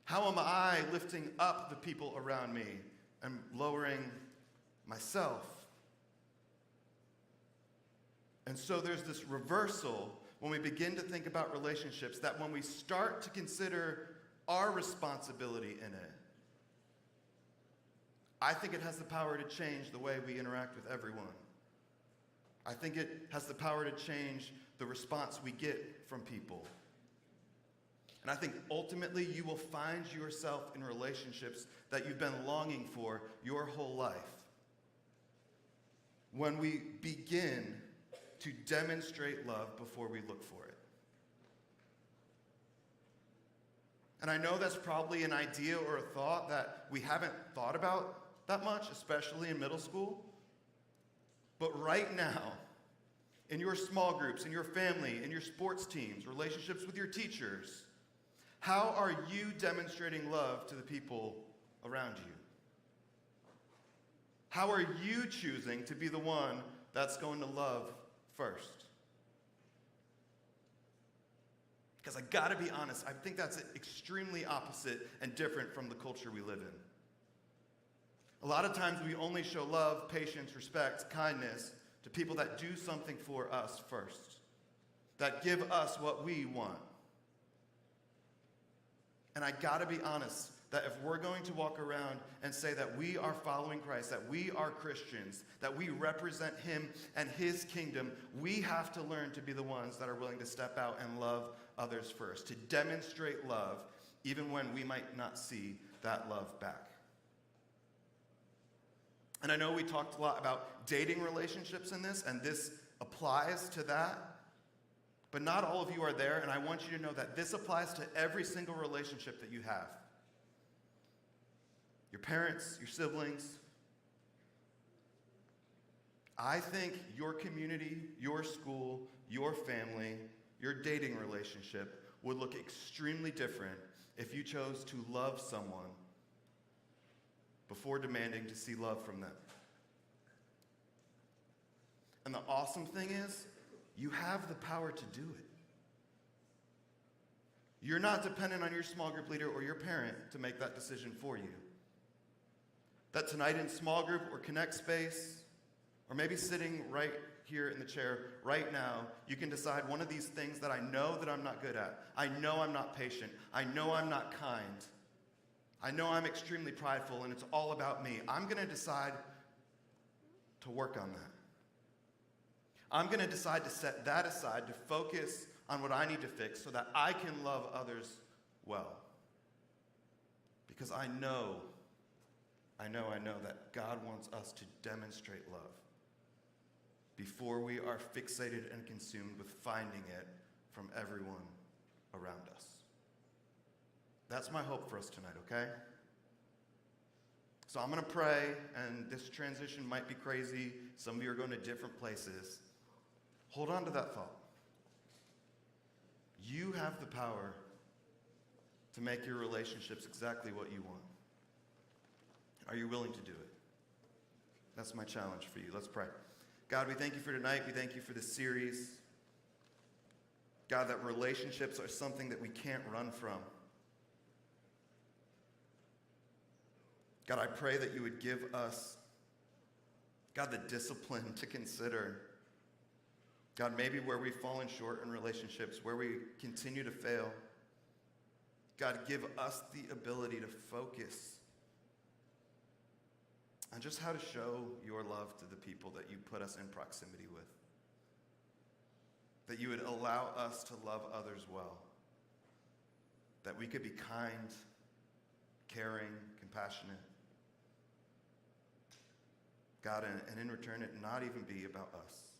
How am I lifting up the people around me and lowering myself? And so there's this reversal when we begin to think about relationships, that when we start to consider our responsibility in it, I think it has the power to change the way we interact with everyone. I think it has the power to change the response we get from people. And I think ultimately you will find yourself in relationships that you've been longing for your whole life. When we begin to demonstrate love before we look for it. And I know that's probably an idea or a thought that we haven't thought about that much, especially in middle school. But right now, in your small groups, in your family, in your sports teams, relationships with your teachers, how are you demonstrating love to the people around you? How are you choosing to be the one that's going to love first? Because I gotta be honest, I think that's extremely opposite and different from the culture we live in. A lot of times we only show love, patience, respect, kindness to people that do something for us first, that give us what we want. And I gotta be honest, that if we're going to walk around and say that we are following Christ, that we are Christians, that we represent Him and His kingdom, we have to learn to be the ones that are willing to step out and love others first, to demonstrate love even when we might not see that love back. And I know we talked a lot about dating relationships in this, and this applies to that. But not all of you are there, and I want you to know that this applies to every single relationship that you have. Your parents, your siblings. I think your community, your school, your family, your dating relationship would look extremely different if you chose to love someone before demanding to see love from them. And the awesome thing is, you have the power to do it. You're not dependent on your small group leader or your parent to make that decision for you. That tonight in small group or connect space, or maybe sitting right here in the chair right now, you can decide one of these things that I know that I'm not good at. I know I'm not patient. I know I'm not kind. I know I'm extremely prideful and it's all about me. I'm going to decide to work on that. I'm going to decide to set that aside, to focus on what I need to fix so that I can love others well. Because I know that God wants us to demonstrate love before we are fixated and consumed with finding it from everyone around us. That's my hope for us tonight, okay? So I'm going to pray, and this transition might be crazy. Some of you are going to different places. Hold on to that thought. You have the power to make your relationships exactly what you want. Are you willing to do it? That's my challenge for you. Let's pray. God, we thank you for tonight. We thank you for this series. God, that relationships are something that we can't run from. God, I pray that you would give us, God, the discipline to consider, God, maybe where we've fallen short in relationships, where we continue to fail. God, give us the ability to focus on just how to show your love to the people that you put us in proximity with. That you would allow us to love others well. That we could be kind, caring, compassionate. God, and in return, it not even be about us.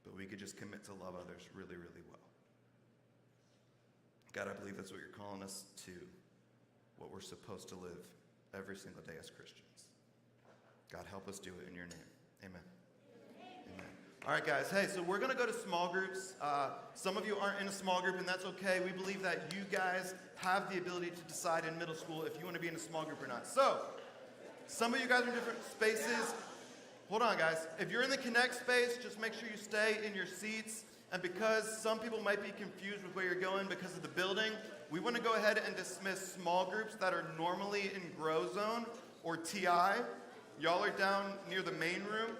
But we could just commit to love others really, really well. God, I believe that's what you're calling us to, what we're supposed to live every single day as Christians. God, help us do it in your name. Amen. Amen. All right, guys. Hey, so we're going to go to small groups. Some of you aren't in a small group, and that's okay. We believe that you guys have the ability to decide in middle school if you want to be in a small group or not. So, some of you guys are in different spaces. Hold on, guys. If you're in the Connect space, just make sure you stay in your seats. And because some people might be confused with where you're going because of the building, we want to go ahead and dismiss small groups that are normally in Grow Zone or TI. Y'all are down near the main room,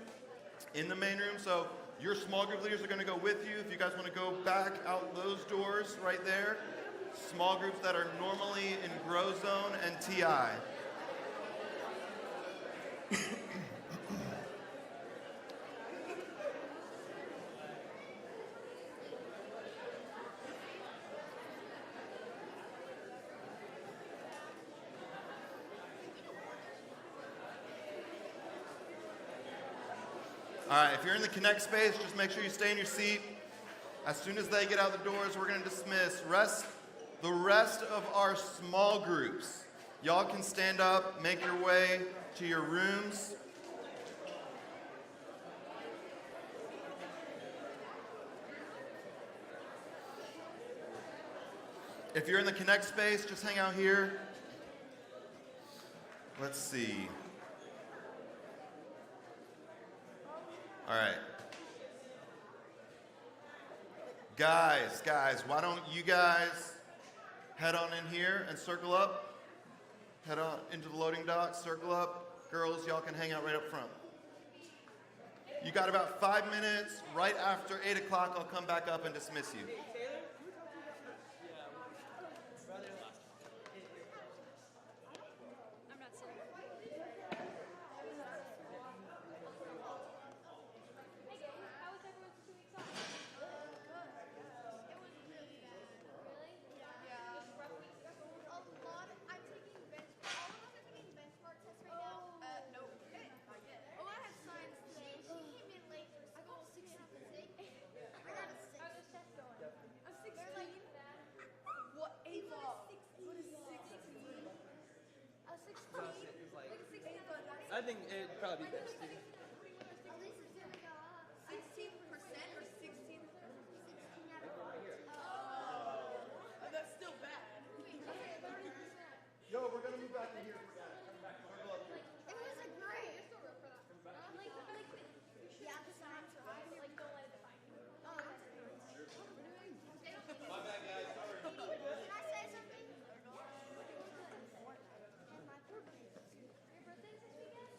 in the main room. So your small group leaders are going to go with you. If you guys want to go back out those doors right there, small groups that are normally in Grow Zone and TI. All right, if you're in the Connect space, just make sure you stay in your seat. As soon as they get out the doors, we're going to dismiss the rest of our small groups. Y'all can stand up, make your way to your rooms. If you're in the Connect space, just hang out here. Let's see. All right. Guys, why don't you guys head on in here and circle up? Head on into the loading dock, circle up. Girls, y'all can hang out right up front. You got about 5 minutes. Right after 8 o'clock, I'll come back up and dismiss you. I think it'd probably be best. 16% or 16? Oh, that's still bad. Yo, we're going to move back in here. It was a great. Yeah, the signs are high. Like, don't let it define you. Oh, My bad, guys. Sorry. can I say something? Your birthday's this weekend?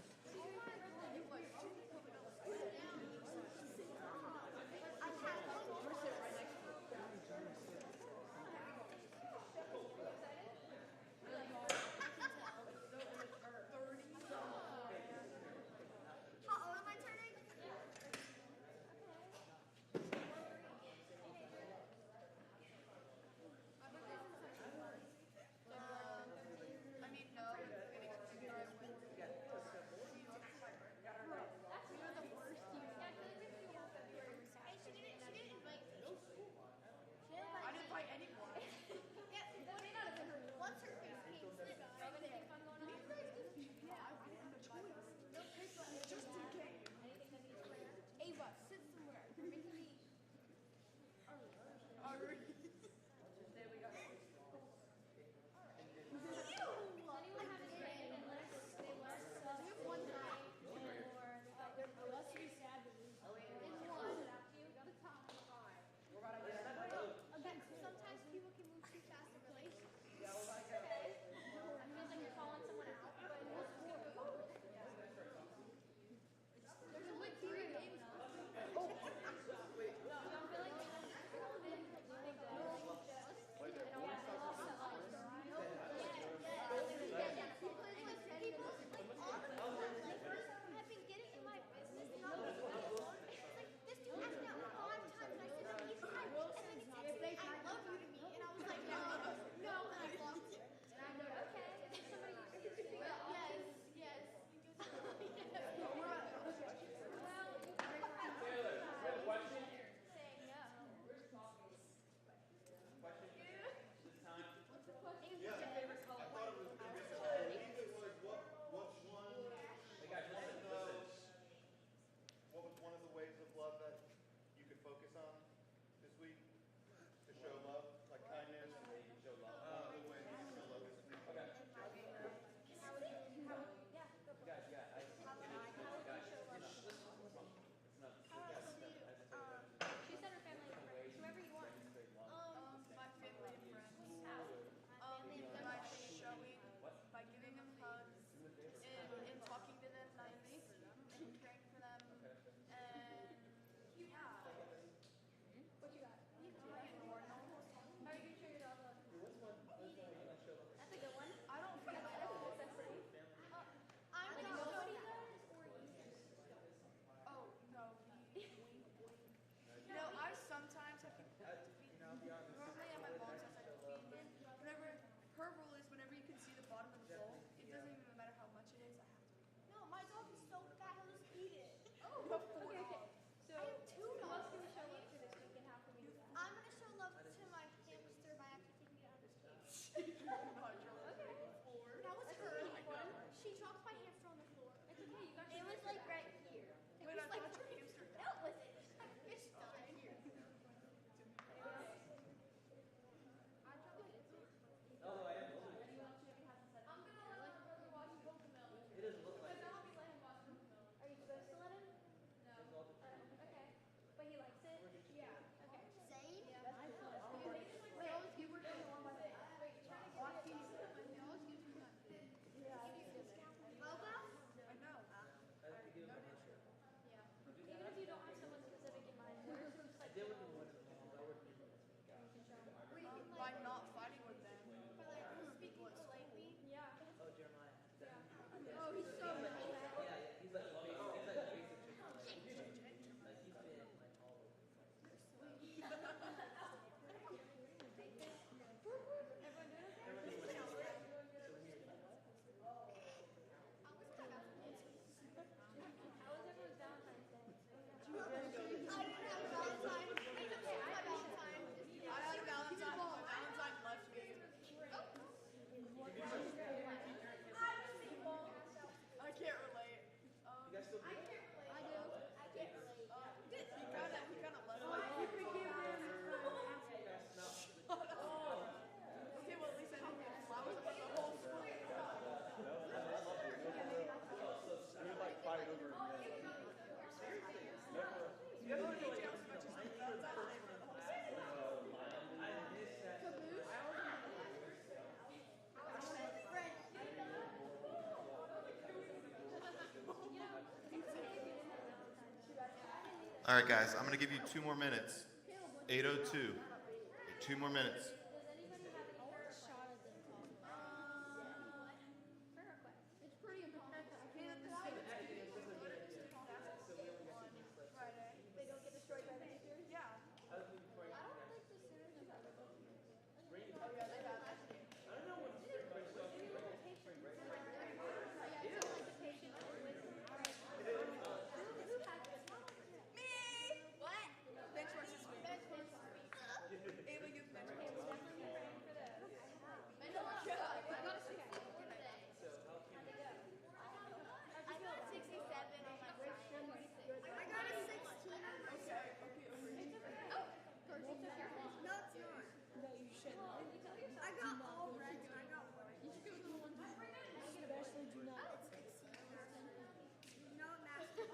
show love, like kindness, the way you show love. She said her family and friends. Whoever you want. My family and friends. By showing, by giving them hugs, and talking to them nicely, and caring for them, and yeah. What you got? How How are you gonna show your dog love? That's a good one. I don't feel like I'm like nobody does, or you? oh no. You know, I sometimes have to feed. Normally at my mom's house I have to feed him. Whenever her rule is whenever you can see the bottom of the bowl, it doesn't even matter how much it is, I have to. No, my dog is so fat, he'll just eat it. Oh, Okay. So, I have two dogs. Who else can we show love to this week and how can we do that? I'm gonna show love to my hamster by actually taking it out of his cage. Okay. That was her one. She dropped my hamster on the floor. It's okay, you got it was like right here. It Wait, was I like thought your hamster dealt with it. It's died. Although I am older. I'm gonna let my brother watch both of them. It doesn't look like But now let me let him watch both of them. Are you supposed to let him? No. Okay. But he likes it? Yeah. Okay. Same? Yeah. Wait, you were doing one by the watch these. Boba? I know. Even if you don't have someone specific in mind, what are some I did work in one of them. I worked in By not fighting with them. for like speaking politely? Yeah. Oh, Jeremiah. Oh, he's so nice. Yeah, he's like basic like he's been like all over the place. How was everyone's Valentine's Day? I didn't have Valentine's. It's okay, I had Valentine's. I had a Valentine. My Valentine left me. I can't relate. You guys still do that? I do. I can't relate. He kind of left me. Okay, well at least I didn't get flowers about the whole school. We would like fight over it. You guys don't hate as much as the Valentine. I miss that. All right, guys, I'm going to give you 2 more minutes. 8:02. 2 more minutes. Does anybody have any shot of them talking? For request. It's pretty important. Friday. They don't get destroyed by the teachers? Yeah. I don't think the Sooners have ever done Oh yeah, they have that game. I don't know what spring break stuff is. Me! What? Bench versus me. Ava, you bench versus me. I got 67 on my I got a 16. Okay. Oh, no, it's not. No, you shouldn't. I got all red and I got white. You should go to the one Especially do not. No, master.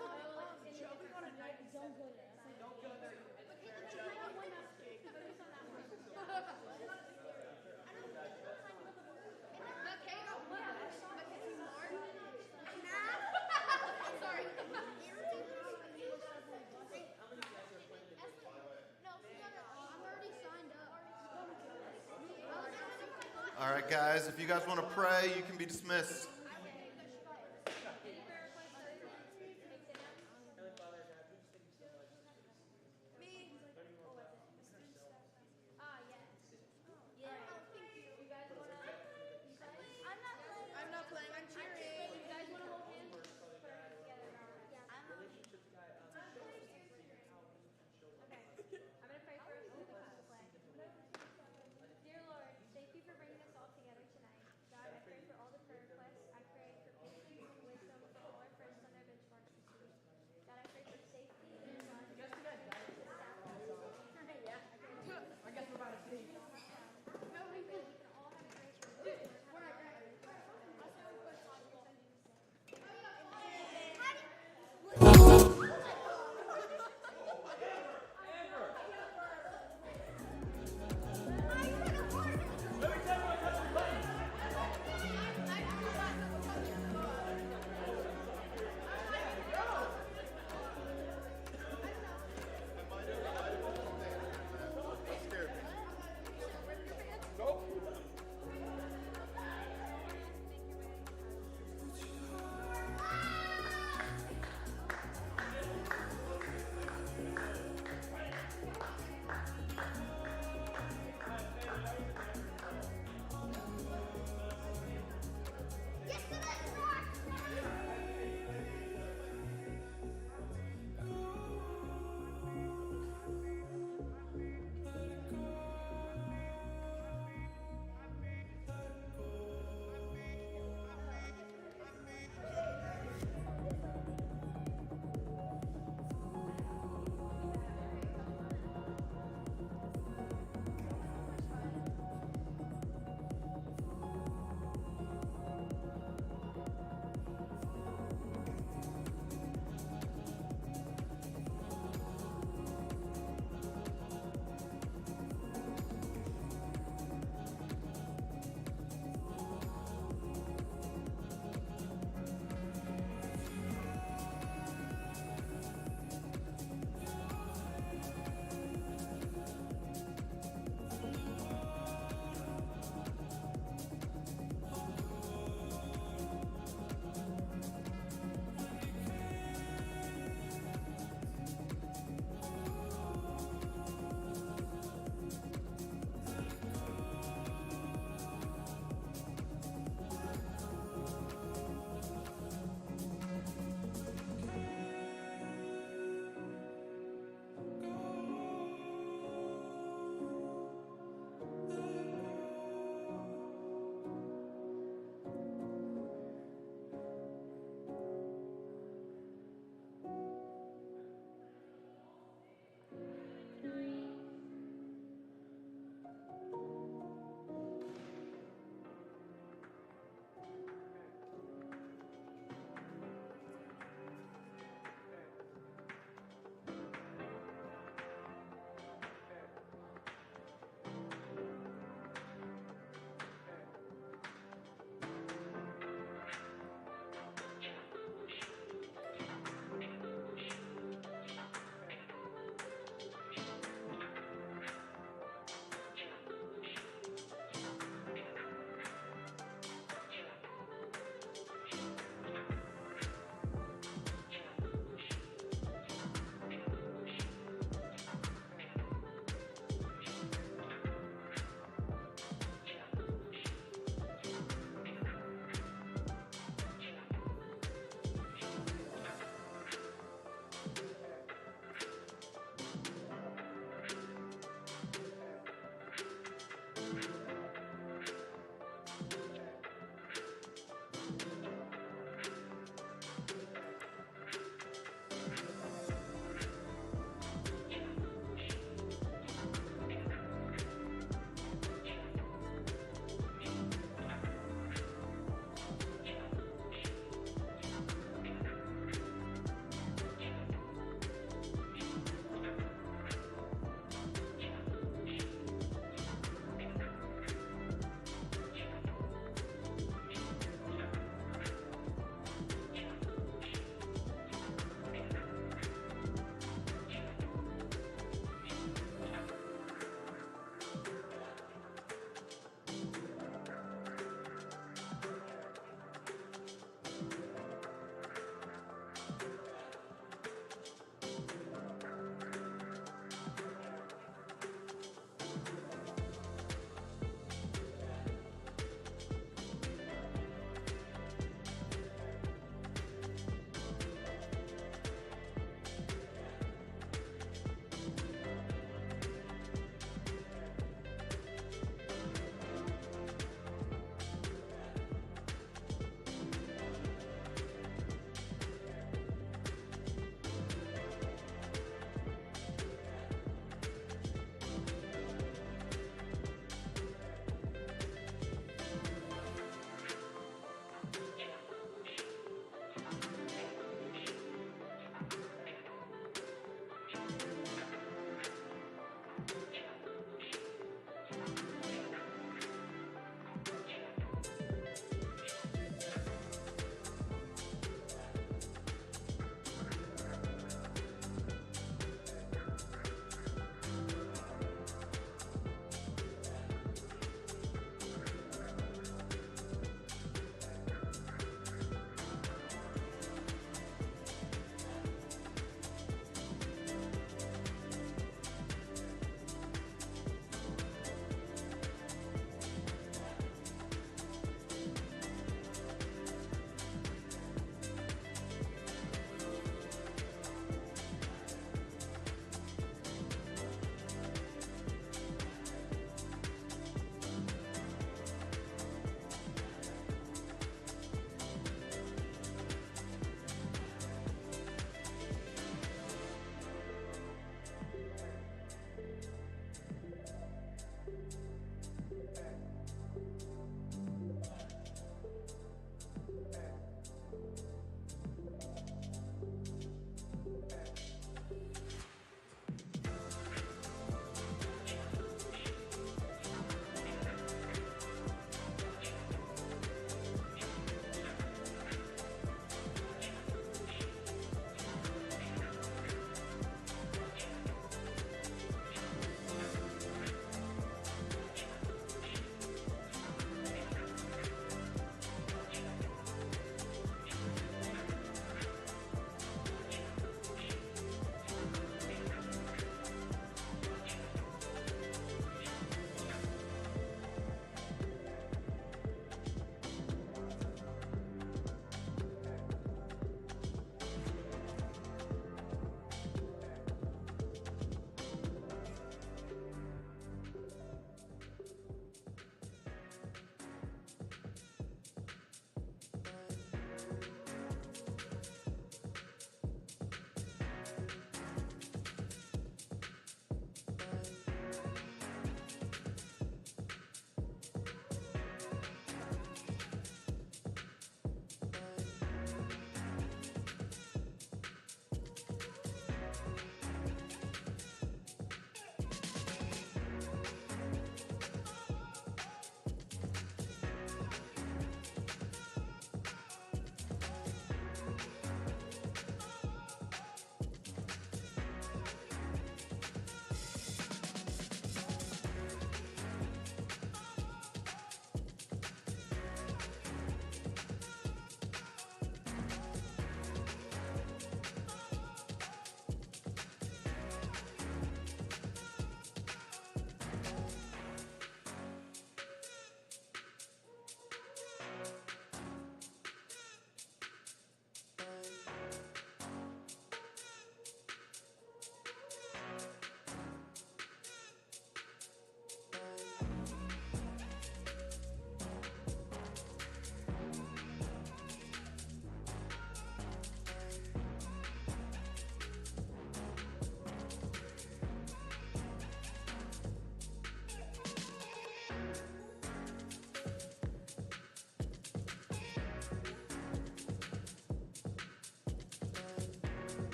Joe, we got a night. Don't go there. Don't go there. Sorry. I'm already signed up. All right, guys, if you guys want to pray, you can be dismissed.